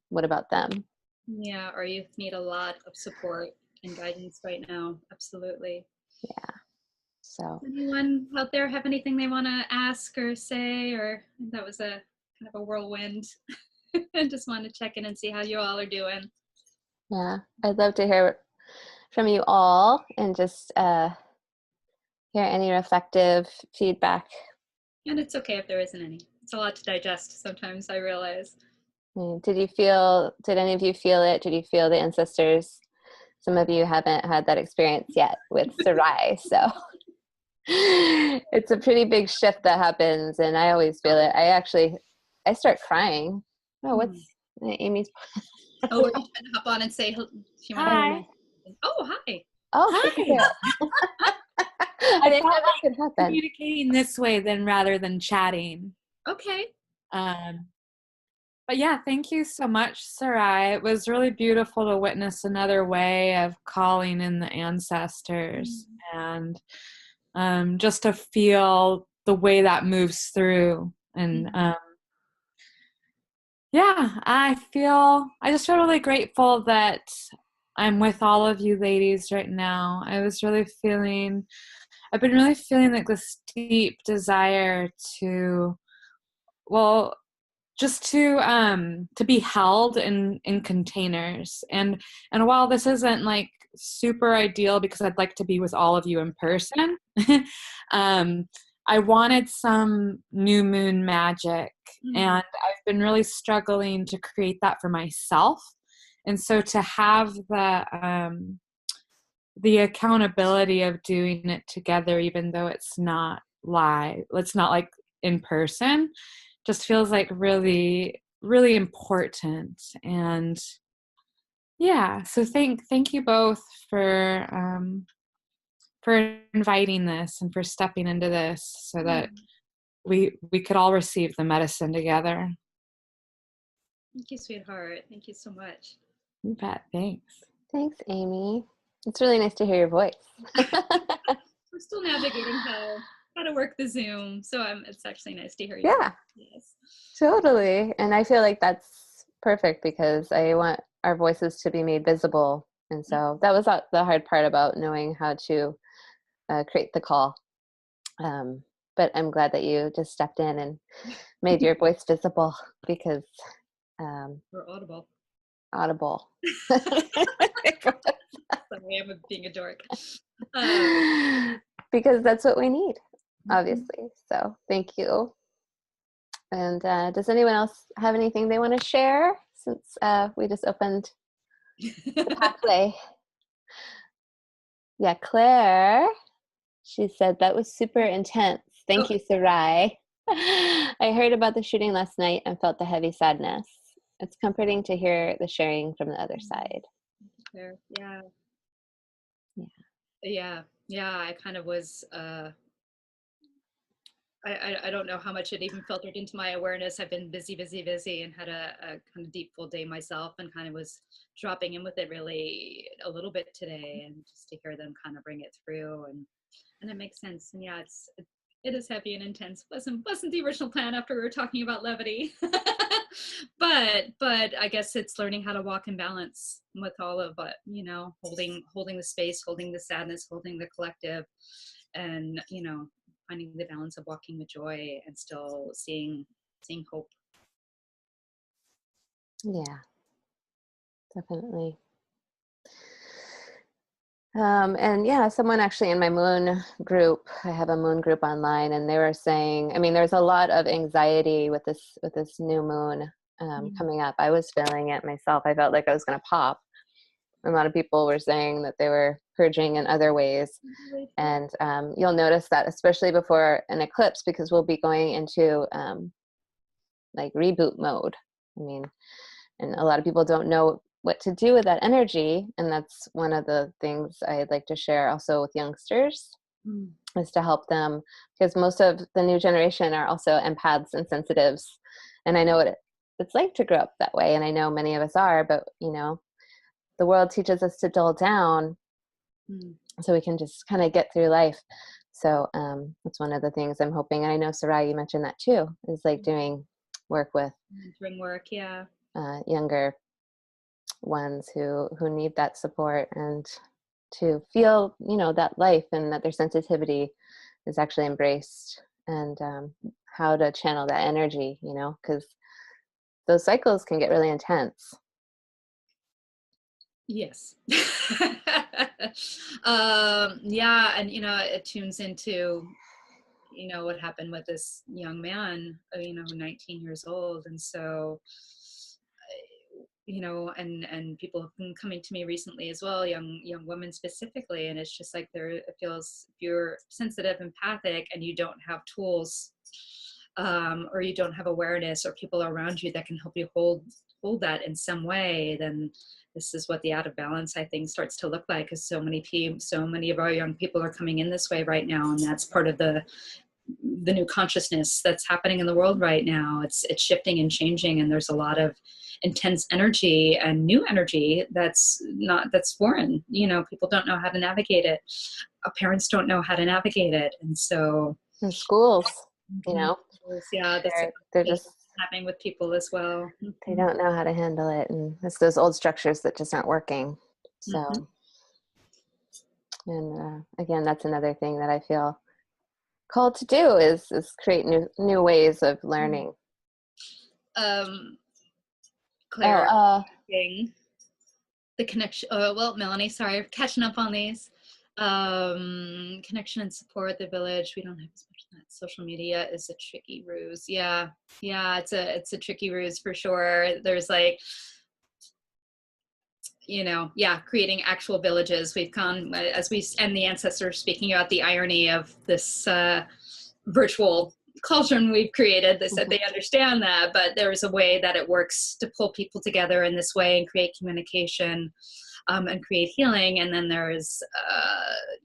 C: what about them?
A: Yeah, our youth need a lot of support and guidance right now. Absolutely.
C: Yeah. So
A: Anyone out there have anything they want to ask or say? Or that was a kind of a whirlwind. I just want to check in and see how you all are doing.
C: yeah, I'd love to hear from you all and just hear any reflective feedback.
A: And it's okay if there isn't any. It's a lot to digest sometimes, I realize.
C: Did any of you feel it? Did you feel the ancestors? Some of you haven't had that experience yet with Sarai, so it's a pretty big shift that happens, and I always feel it. I start crying. Oh, what's Amy's?
A: Oh, were you trying to hop on and say she wanted
E: Hi.
A: Oh, hi.
C: Oh,
E: Hi.
C: thank you. I didn't know that could happen.
E: Communicating this way rather than chatting.
A: Okay.
E: But yeah, thank you so much, Sarai. It was really beautiful to witness another way of calling in the ancestors and just to feel the way that moves through. And yeah, I just feel really grateful that I'm with all of you ladies right now. I've been really feeling like this deep desire to, well, just to be held in containers. And while this isn't like super ideal because I'd like to be with all of you in person, I wanted some new moon magic, and I've been really struggling to create that for myself. And so to have the accountability of doing it together, even though it's not live, it's not like in person, just feels like really, really important. And yeah, so thank you both for inviting this and for stepping into this so that we could all receive the medicine together.
A: Thank you, sweetheart. Thank you so much.
E: You bet. Thanks.
C: Thanks, Amy. It's really nice to hear your voice.
A: We're still navigating how to work the Zoom, so it's actually nice to hear you.
C: Yeah.
A: Yes.
C: Totally. And I feel like that's perfect because I want our voices to be made visible. And so that was the hard part about knowing how to create the call. But I'm glad that you just stepped in and made your voice visible because
A: We're audible.
C: audible.
A: Sorry, I'm being a dork.
C: Because that's what we need, obviously. So thank you. And does anyone else have anything they want to share since we just opened the pathway? Yeah, Claire, she said that was super intense. Thank you, Sarai. I heard about the shooting last night and felt the heavy sadness. It's comforting to hear the sharing from the other side.
A: Yeah. I kind of was I don't know how much it even filtered into my awareness. I've been busy and had a kind of deep full day myself, and kind of was dropping in with it really a little bit today, and just to hear them kind of bring it through, and it makes sense. And yeah, it is heavy and intense. Wasn't the original plan after we were talking about levity. but I guess it's learning how to walk in balance with all of it, holding the space, holding the sadness, holding the collective, and finding the balance of walking with joy and still seeing hope.
C: Yeah, definitely. And yeah, someone actually in my moon group, I have a moon group online, and they were saying, I mean, there's a lot of anxiety with this new moon coming up. I was feeling it myself. I felt like I was going to pop. A lot of people were saying that they were purging in other ways. And you'll notice that especially before an eclipse, because we'll be going into like reboot mode. I mean, and a lot of people don't know what to do with that energy. And that's one of the things I'd like to share also with youngsters, is to help them, because most of the new generation are also empaths and sensitives. And I know what it's like to grow up that way. And I know many of us are, but the world teaches us to dull down so we can just kind of get through life. So that's one of the things I'm hoping. And I know, Sarai, you mentioned that too, is like doing work with younger ones who need that support, and to feel, that life and that their sensitivity is actually embraced, and how to channel that energy, because those cycles can get really intense.
A: Yes. Yeah. And, it tunes into, what happened with this young man, 19 years old. And so, and people have been coming to me recently as well, young women specifically. And it's just like it feels, if you're sensitive, empathic, and you don't have tools, or you don't have awareness or people around you that can help you hold that in some way, then this is what the out of balance, I think, starts to look like. Because so many of our young people are coming in this way right now, and that's part of the new consciousness that's happening in the world right now. It's shifting and changing, and there's a lot of intense energy and new energy that's foreign. People don't know how to navigate it. Our parents don't know how to navigate it, and so
C: In schools,
A: yeah,
C: they're just
A: happening with people as well.
C: They don't know how to handle it, and it's those old structures that just aren't working. So, and again, that's another thing that I feel called to do is create new ways of learning.
A: Claire, the connection. Well, Melanie, sorry, catching up on these. Connection and support the village. We don't have as much of that. Social media is a tricky ruse. Yeah, it's a tricky ruse for sure. There's like, creating actual villages. We've come, and the ancestors speaking about the irony of this virtual cauldron we've created. They said they understand that, but there's a way that it works to pull people together in this way and create communication. And create healing. And then there's,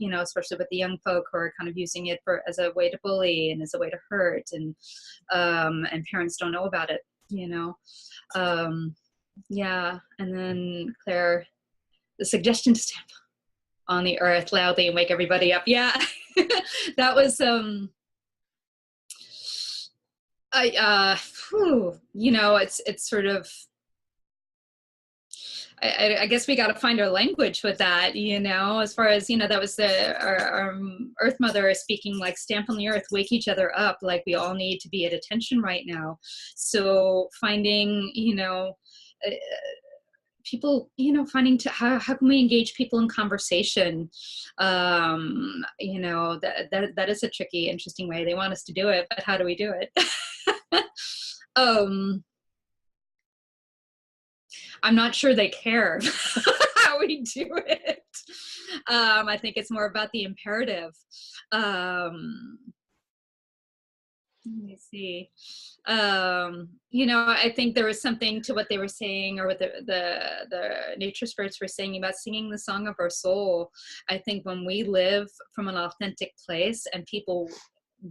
A: especially with the young folk who are kind of using it as a way to bully and as a way to hurt, and parents don't know about it, yeah. And then Claire, the suggestion to stamp on the earth loudly and wake everybody up. Yeah, that was, it's sort of, I guess we got to find our language with that, as far as, that was our Earth Mother speaking, like, stamp on the earth, wake each other up. Like, we all need to be at attention right now. So finding, people, finding how can we engage people in conversation? That is a tricky, interesting way. They want us to do it, but how do we do it? I'm not sure they care how we do it. I think it's more about the imperative. Let me see. I think there was something to what they were saying, or what the nature spirits were saying about singing the song of our soul. I think when we live from an authentic place and people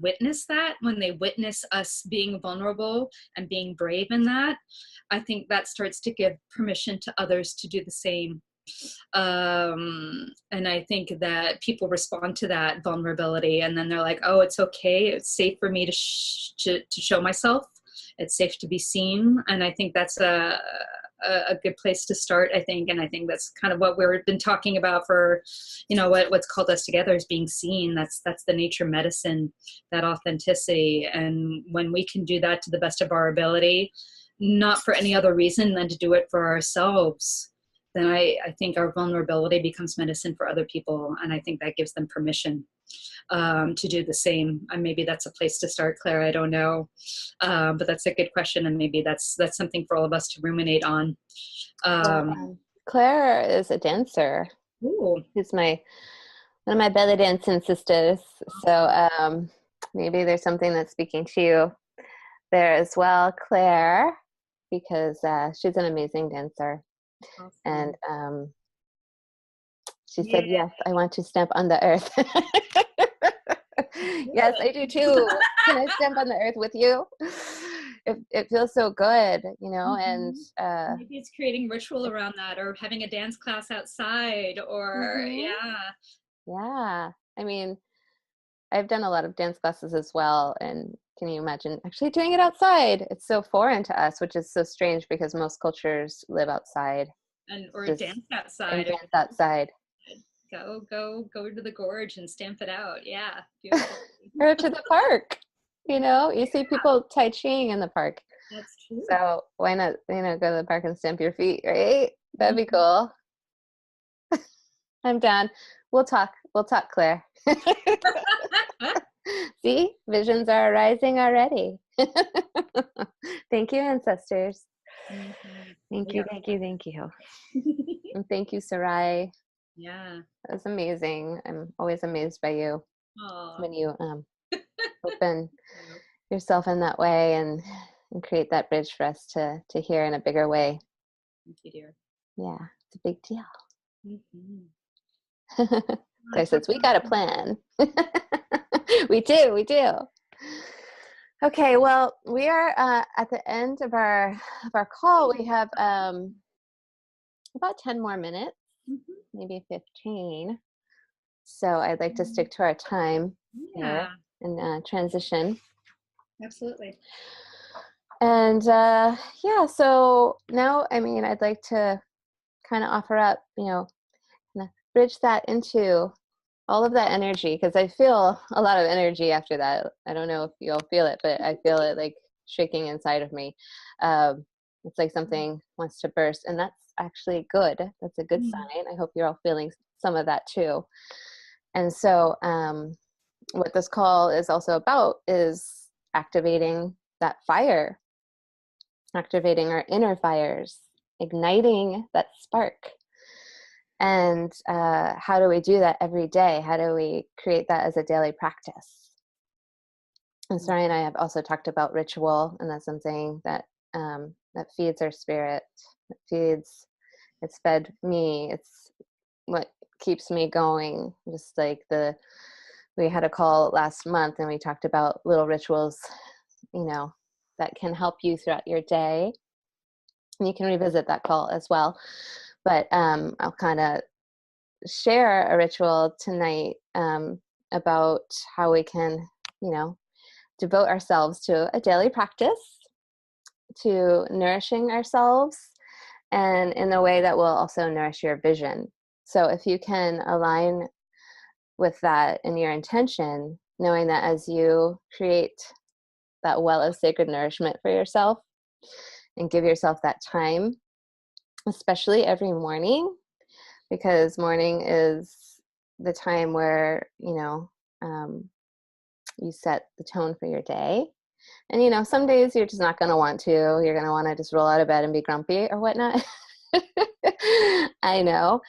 A: witness that, when they witness us being vulnerable and being brave in that, I think that starts to give permission to others to do the same. And I think that people respond to that vulnerability, and then they're like, oh, it's okay, it's safe for me to show myself it's safe to be seen. And I think that's a good place to start, I think. And I think that's kind of what we've been talking about for, what's called us together is being seen. That's the nature medicine, that authenticity. And when we can do that to the best of our ability, not for any other reason than to do it for ourselves, then I think our vulnerability becomes medicine for other people. And I think that gives them permission to do the same. And maybe that's a place to start, Claire. I don't know. But that's a good question. And maybe that's something for all of us to ruminate on.
C: Claire is a dancer.
A: Ooh.
C: She's one of my belly dancing sisters. So maybe there's something that's speaking to you there as well, Claire, because she's an amazing dancer.
A: Awesome.
C: And she said, yes, I want to stamp on the earth. Yes, I do too. Can I stamp on the earth with you? It feels so good, and
A: maybe it's creating ritual around that, or having a dance class outside, or
C: yeah. I mean, I've done a lot of dance classes as well, and can you imagine actually doing it outside? It's so foreign to us, which is so strange because most cultures live outside
A: or dance outside.
C: Dance outside.
A: Go to the gorge and stamp it out. Yeah.
C: Or to the park. You see people tai chiing in the park.
A: That's true.
C: So why not, go to the park and stamp your feet, right? That'd be cool. I'm done. We'll talk, Claire. See, visions are arising already. Thank you, ancestors. Thank you. And thank you, Sarai.
A: Yeah.
C: That was amazing. I'm always amazed by you.
A: Aww.
C: When you open yourself in that way and create that bridge for us to hear in a bigger way.
A: Thank you, dear.
C: Yeah, it's a big deal.
A: Mm-hmm.
C: Claire says, we got a plan. We do. Okay, well, we are at the end of our call. We have about 10 more minutes, maybe 15. So I'd like to stick to our time here and transition.
A: Absolutely.
C: And so now, I'd like to kind of offer up, bridge that into all of that energy, because I feel a lot of energy after that. I don't know if you'll feel it, but I feel it like shaking inside of me. It's like something wants to burst, and that's actually good. That's a good sign. I hope you're all feeling some of that too. And so what this call is also about is activating that fire, activating our inner fires, igniting that spark. And how do we do that every day? How do we create that as a daily practice? And Sarai and I have also talked about ritual, and that's something that that feeds our spirit. It's fed me. It's what keeps me going. Just like we had a call last month and we talked about little rituals, that can help you throughout your day. And you can revisit that call as well. But I'll kind of share a ritual tonight about how we can, devote ourselves to a daily practice, to nourishing ourselves, and in a way that will also nourish your vision. So if you can align with that in your intention, knowing that as you create that well of sacred nourishment for yourself and give yourself that time, especially every morning, because morning is the time where, you set the tone for your day. And, some days you're just not going to want to. You're going to want to just roll out of bed and be grumpy or whatnot. I know.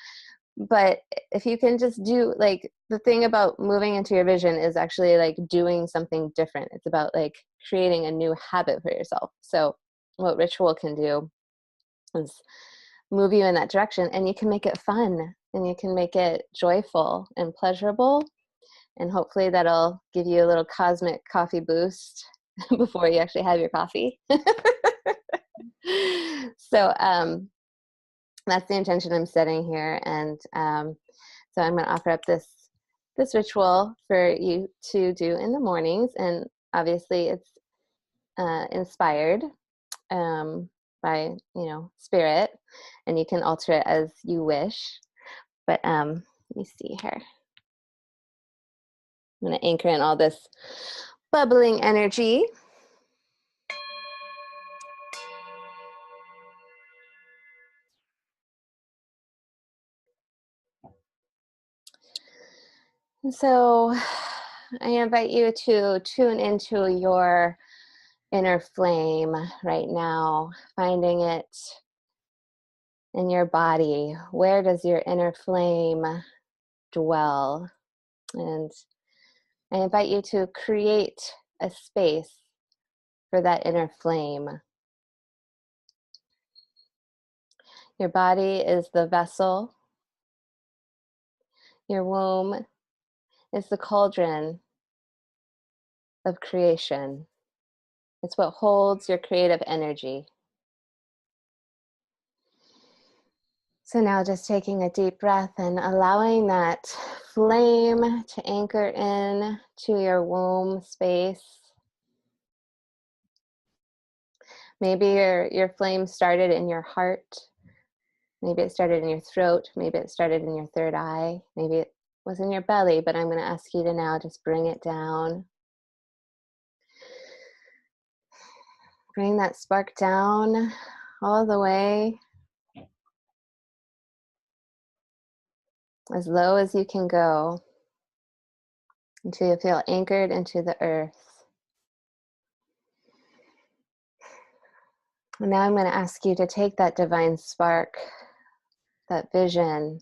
C: But if you can just do, like, the thing about moving into your vision is actually like doing something different. It's about like creating a new habit for yourself. So what ritual can do is move you in that direction, and you can make it fun, and you can make it joyful and pleasurable. And hopefully that'll give you a little cosmic coffee boost before you actually have your coffee. So that's the intention I'm setting here. And so I'm going to offer up this ritual for you to do in the mornings. And obviously it's inspired by, spirit, and you can alter it as you wish. But let me see here. I'm going to anchor in all this bubbling energy. And so I invite you to tune into your inner flame right now, finding it in your body. Where does your inner flame dwell? And I invite you to create a space for that inner flame. Your body is the vessel. Your womb is the cauldron of creation. It's what holds your creative energy. So now just taking a deep breath and allowing that flame to anchor in to your womb space. Maybe your flame started in your heart. Maybe it started in your throat. Maybe it started in your third eye. Maybe it was in your belly, but I'm going to ask you to now just bring it down. Bring that spark down all the way as low as you can go until you feel anchored into the earth. And now I'm going to ask you to take that divine spark, that vision,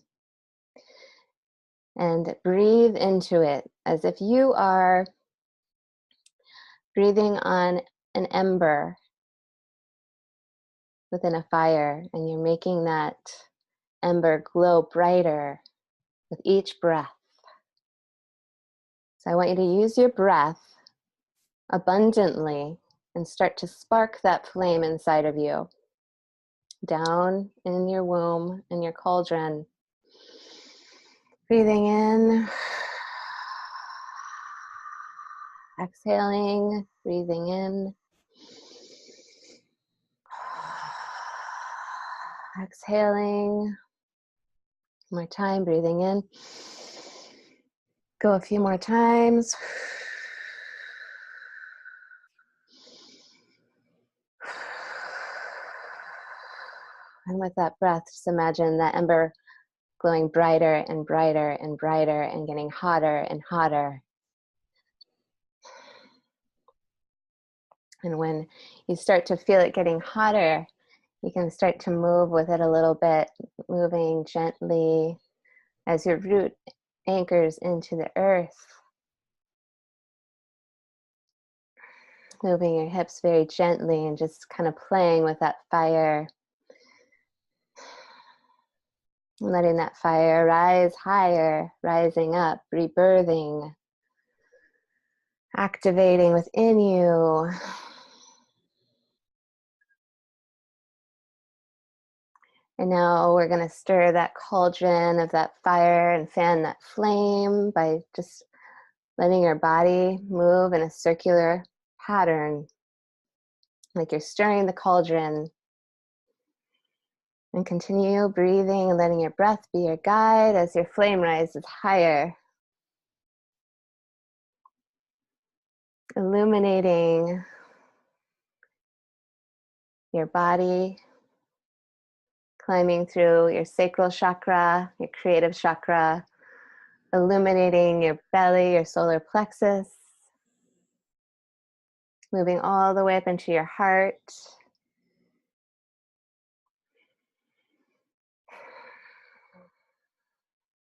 C: and breathe into it as if you are breathing on an ember within a fire, and you're making that ember glow brighter with each breath. So I want you to use your breath abundantly and start to spark that flame inside of you, down in your womb, in your cauldron. Breathing in, exhaling, breathing in, exhaling. One more time, breathing in. Go a few more times. And with that breath, just imagine that ember glowing brighter and brighter and brighter and getting hotter and hotter. And when you start to feel it getting hotter, you can start to move with it a little bit, moving gently as your root anchors into the earth. Moving your hips very gently and just kind of playing with that fire. Letting that fire rise higher, rising up, rebirthing, activating within you. And now we're going to stir that cauldron of that fire and fan that flame by just letting your body move in a circular pattern, like you're stirring the cauldron. And continue breathing and letting your breath be your guide as your flame rises higher. Illuminating your body, climbing through your sacral chakra, your creative chakra, illuminating your belly, your solar plexus, moving all the way up into your heart.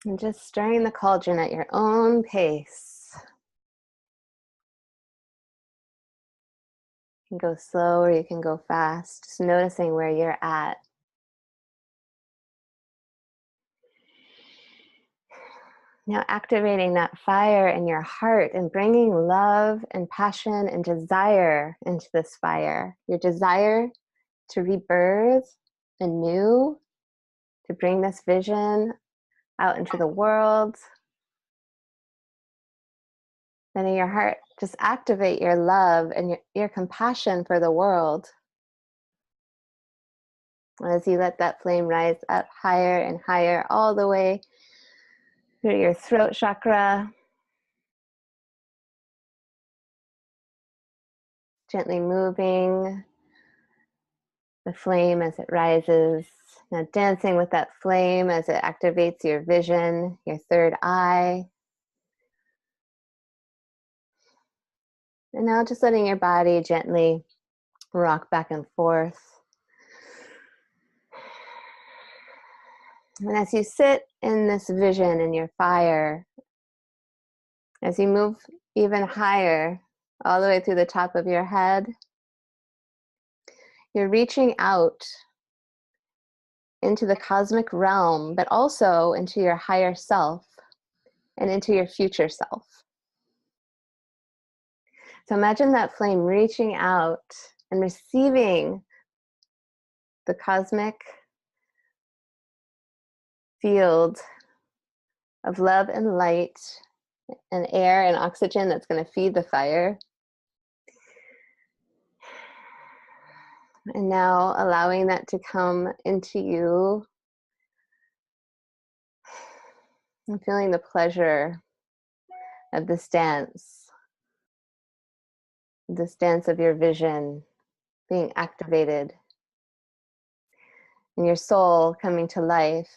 C: And just stirring the cauldron at your own pace. You can go slow or you can go fast, just noticing where you're at. Now activating that fire in your heart and bringing love and passion and desire into this fire. Your desire to rebirth anew, to bring this vision out into the world. Then in your heart, just activate your love and your compassion for the world. As you let that flame rise up higher and higher, all the way through your throat chakra. Gently moving the flame as it rises. Now dancing with that flame as it activates your vision, your third eye. And now just letting your body gently rock back and forth. And as you sit in this vision in your fire, as you move even higher, all the way through the top of your head, you're reaching out into the cosmic realm, but also into your higher self and into your future self. So imagine that flame reaching out and receiving the cosmic field of love and light and air and oxygen that's going to feed the fire. And now allowing that to come into you and feeling the pleasure of this dance of your vision being activated, and your soul coming to life.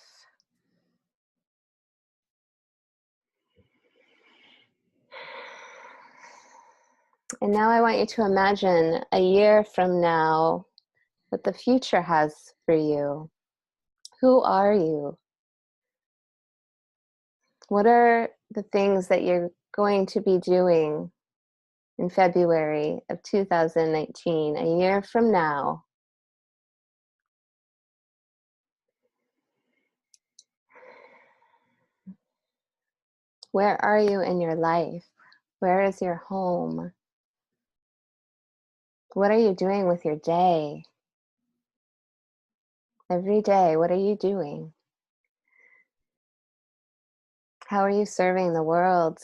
C: And now I want you to imagine a year from now what the future has for you. Who are you? What are the things that you're going to be doing in February of 2019, a year from now? Where are you in your life? Where is your home? What are you doing with your day? Every day, what are you doing? How are you serving the world?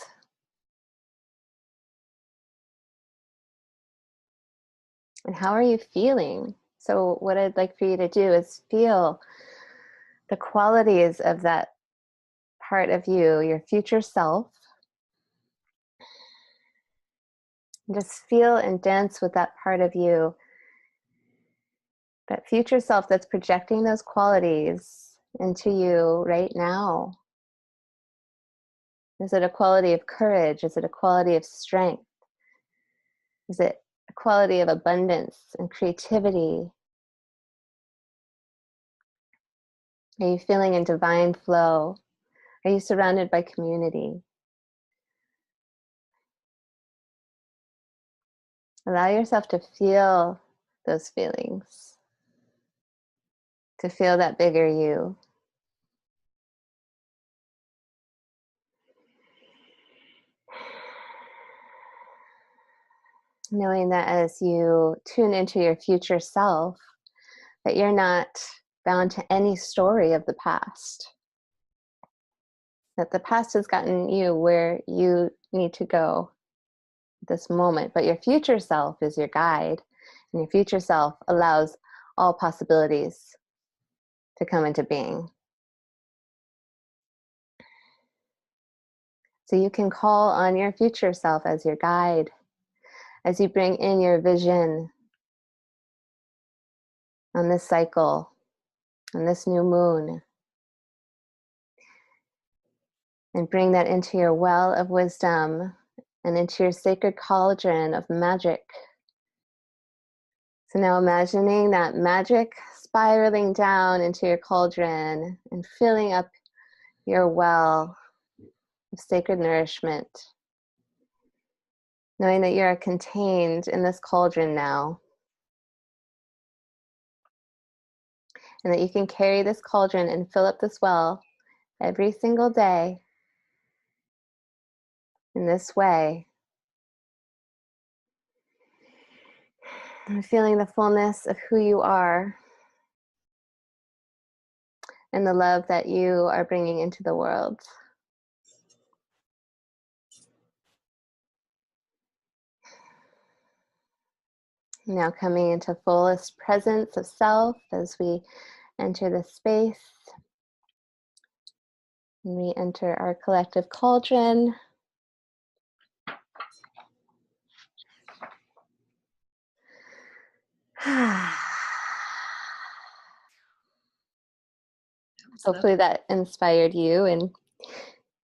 C: And how are you feeling? So what I'd like for you to do is feel the qualities of that part of you, your future self. And just feel and dance with that part of you, that future self that's projecting those qualities into you right now. Is it a quality of courage? Is it a quality of strength? Is it a quality of abundance and creativity? Are you feeling in divine flow? Are you surrounded by community? Allow yourself to feel those feelings, to feel that bigger you. Knowing that as you tune into your future self, that you're not bound to any story of the past. That the past has gotten you where you need to go at this moment, but your future self is your guide, and your future self allows all possibilities to come into being. So you can call on your future self as your guide, as you bring in your vision on this cycle, on this new moon, and bring that into your well of wisdom and into your sacred cauldron of magic. So now imagining that magic spiraling down into your cauldron and filling up your well of sacred nourishment, knowing that you're contained in this cauldron now, and that you can carry this cauldron and fill up this well every single day in this way. And feeling the fullness of who you are and the love that you are bringing into the world. Now coming into fullest presence of self as we enter the space. And we enter our collective cauldron. Hopefully that inspired you, and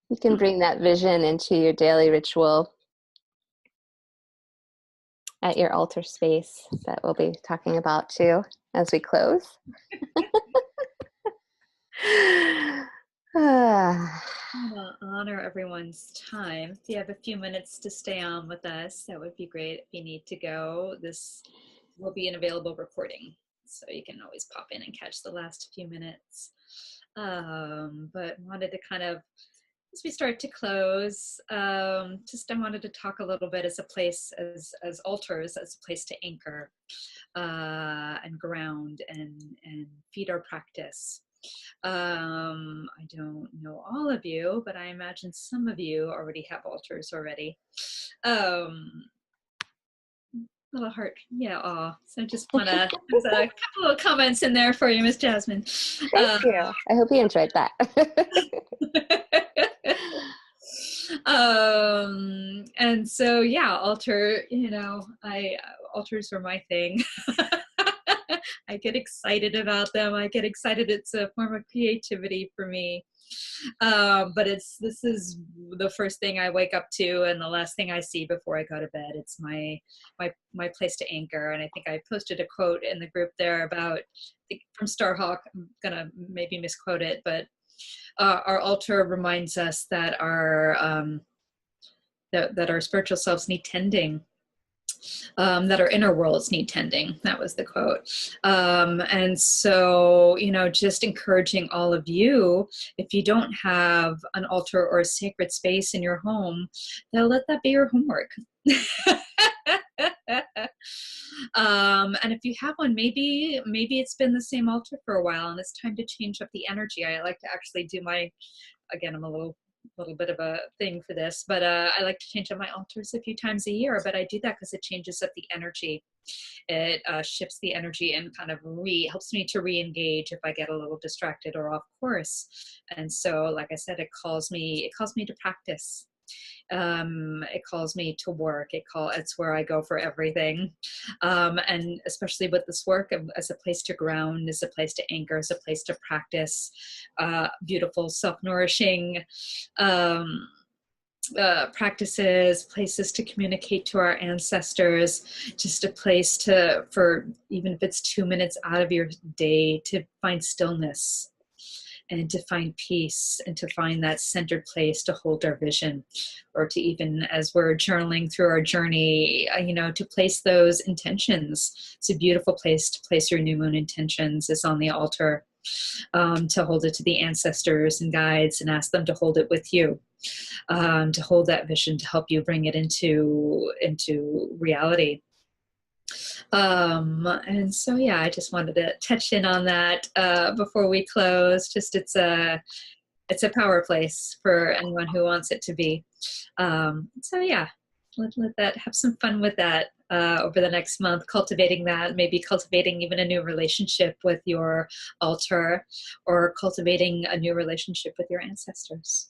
C: you can bring that vision into your daily ritual at your altar space that we'll be talking about too as we close.
A: I want to honor everyone's time. If you have a few minutes to stay on with us, that would be great. If you need to go, this will be an available recording, so you can always pop in and catch the last few minutes. But wanted to kind of, as we start to close, I wanted to talk a little bit as a place, as altars, as a place to anchor and ground and feed our practice. I don't know all of you, but I imagine some of you already have altars already. Little heart, yeah. Aw. So just wanna, there's a couple of comments in there for you, Miss Jasmine.
C: Thank you. I hope you enjoyed that.
A: And so yeah, altar, altars are my thing. I get excited about them. I get excited. It's a form of creativity for me. But this is the first thing I wake up to and the last thing I see before I go to bed. It's my place to anchor. And I think I posted a quote in the group there about, from Starhawk. I'm gonna maybe misquote it, but our altar reminds us that that our spiritual selves need tending. That our inner worlds need tending. That was the quote. And so, just encouraging all of you, if you don't have an altar or a sacred space in your home, then let that be your homework. And if you have one, maybe it's been the same altar for a while and it's time to change up the energy. I like to actually do again, I'm a little bit of a thing for this, but I like to change up my altars a few times a year, but I do that because it changes up the energy. It shifts the energy and kind of helps me to re-engage if I get a little distracted or off course. And so, like I said, it calls me to practice. It calls me to work. It's where I go for everything. And especially with this work as a place to ground, as a place to anchor, as a place to practice beautiful, self-nourishing practices, places to communicate to our ancestors, just a place for even if it's 2 minutes out of your day, to find stillness and to find peace and to find that centered place to hold our vision, or to, even as we're journaling through our journey, to place those intentions. It's a beautiful place to place your new moon intentions, is on the altar, to hold it to the ancestors and guides and ask them to hold it with you, to hold that vision, to help you bring it into reality. And so, yeah, I just wanted to touch in on that before we close. Just it's a power place for anyone who wants it to be. So yeah, let that, have some fun with that over the next month, cultivating that, maybe cultivating even a new relationship with your altar, or cultivating a new relationship with your ancestors.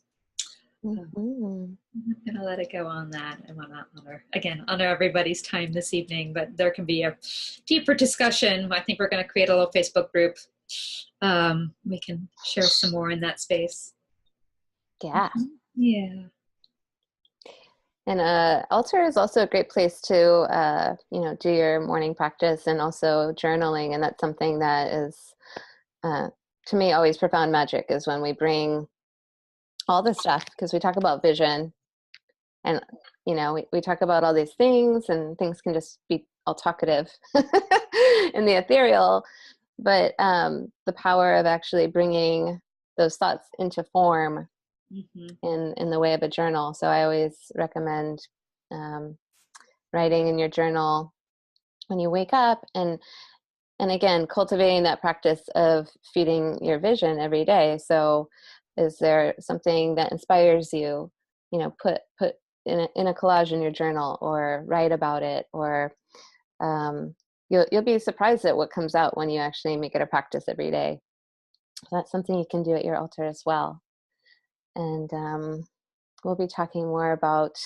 C: Mm-hmm.
A: I'm going to let it go on that. I want to honor everybody's time this evening, but there can be a deeper discussion. I think we're going to create a little Facebook group. We can share some more in that space.
C: Yeah.
A: Yeah.
C: And altar is also a great place to, do your morning practice and also journaling. And that's something that is, to me, always profound magic, is when we bring all this stuff, because we talk about vision and, we talk about all these things, and things can just be all talkative in the ethereal. But the power of actually bringing those thoughts into form, mm-hmm. in the way of a journal. So I always recommend writing in your journal when you wake up, and again, cultivating that practice of feeding your vision every day. So is there something that inspires you? Put in a collage in your journal, or write about it, or you'll be surprised at what comes out when you actually make it a practice every day. So that's something you can do at your altar as well. And we'll be talking more about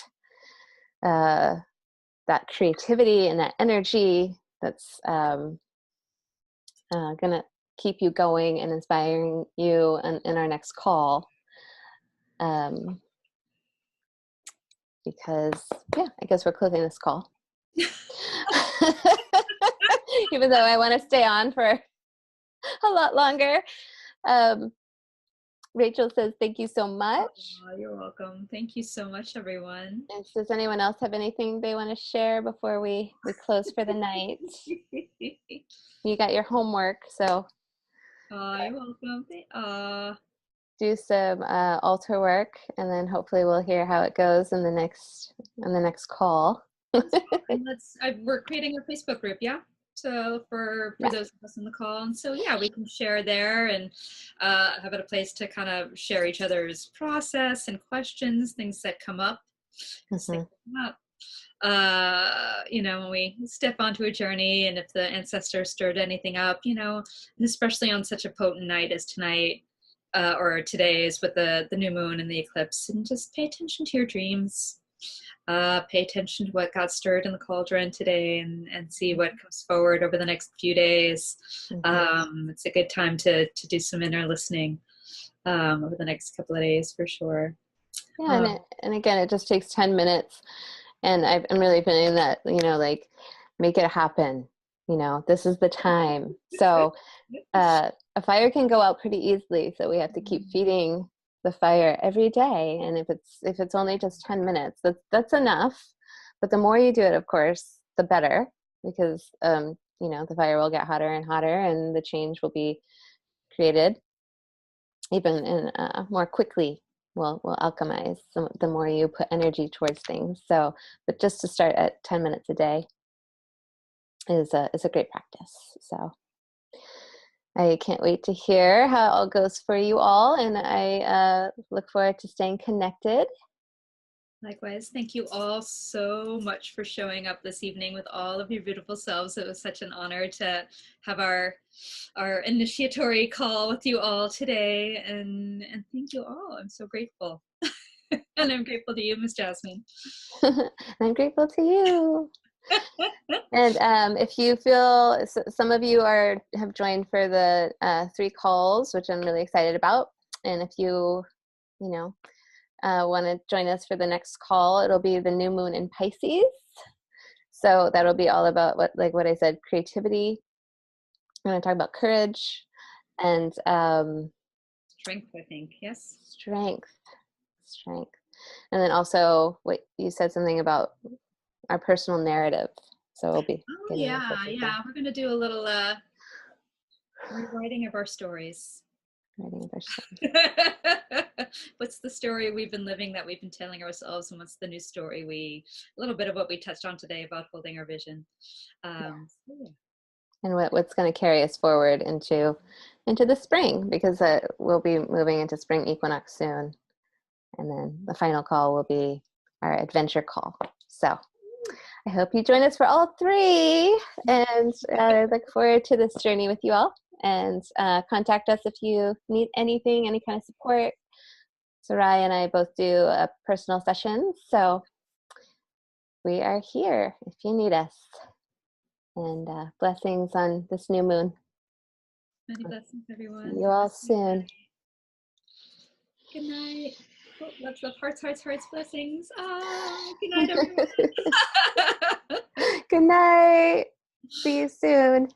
C: that creativity and that energy that's gonna keep you going and inspiring you in our next call. Because yeah, I guess we're closing this call. Even though I want to stay on for a lot longer. Rachel says, thank you so much.
A: Oh, you're welcome. Thank you so much, everyone.
C: And does anyone else have anything they want to share before we close for the night? You got your homework, so
A: You're welcome.
C: do some altar work, and then hopefully we'll hear how it goes in the next call.
A: We're creating a Facebook group, yeah. So for those of us on the call, and so yeah, we can share there and have it a place to kind of share each other's process and questions, things that come up. When we step onto a journey, and if the ancestors stirred anything up, and especially on such a potent night as tonight or today is with the new moon and the eclipse, and just pay attention to your dreams. Pay attention to what got stirred in the cauldron today, and see what comes forward over the next few days. It's a good time to do some inner listening over the next couple of days for sure.
C: Yeah, and again, it just takes 10 minutes, and I'm really feeling that, like, make it happen. This is the time. So a fire can go out pretty easily, so we have to keep feeding the fire every day. And if it's only just 10 minutes, that's enough. But the more you do it, of course, the better, because the fire will get hotter and hotter, and the change will be created even more quickly. Will alchemize the more you put energy towards things. So, but just to start at 10 minutes a day is a great practice. So I can't wait to hear how it all goes for you all, and I look forward to staying connected.
A: Likewise, thank you all so much for showing up this evening with all of your beautiful selves. It was such an honor to have our initiatory call with you all today, and thank you all. I'm so grateful. And I'm grateful to you, Miss Jasmine.
C: I'm grateful to you. And if you feel, some of you have joined for the 3 calls, which I'm really excited about. And if you want to join us for the next call, it'll be the new moon in Pisces. So that'll be all about what I said, creativity. I'm going to talk about courage and
A: strength, I think. Yes. Strength.
C: And then also what you said, something about our personal narrative. So we'll be
A: we're going to do a little rewriting of our stories. What's the story we've been living that we've been telling ourselves, and what's the new story a little bit of what we touched on today about holding our vision. And
C: what's going to carry us forward into the spring, because we'll be moving into spring equinox soon, and then the final call will be our adventure call. So I hope you join us for all 3, and I look forward to this journey with you all. And contact us if you need anything, any kind of support. Sarai and I both do personal sessions, so we are here if you need us. And blessings on this new moon.
A: Many blessings, everyone.
C: See you all soon.
A: Good night. Oh, lots of hearts, blessings. Good night, everyone.
C: Good night. See you soon.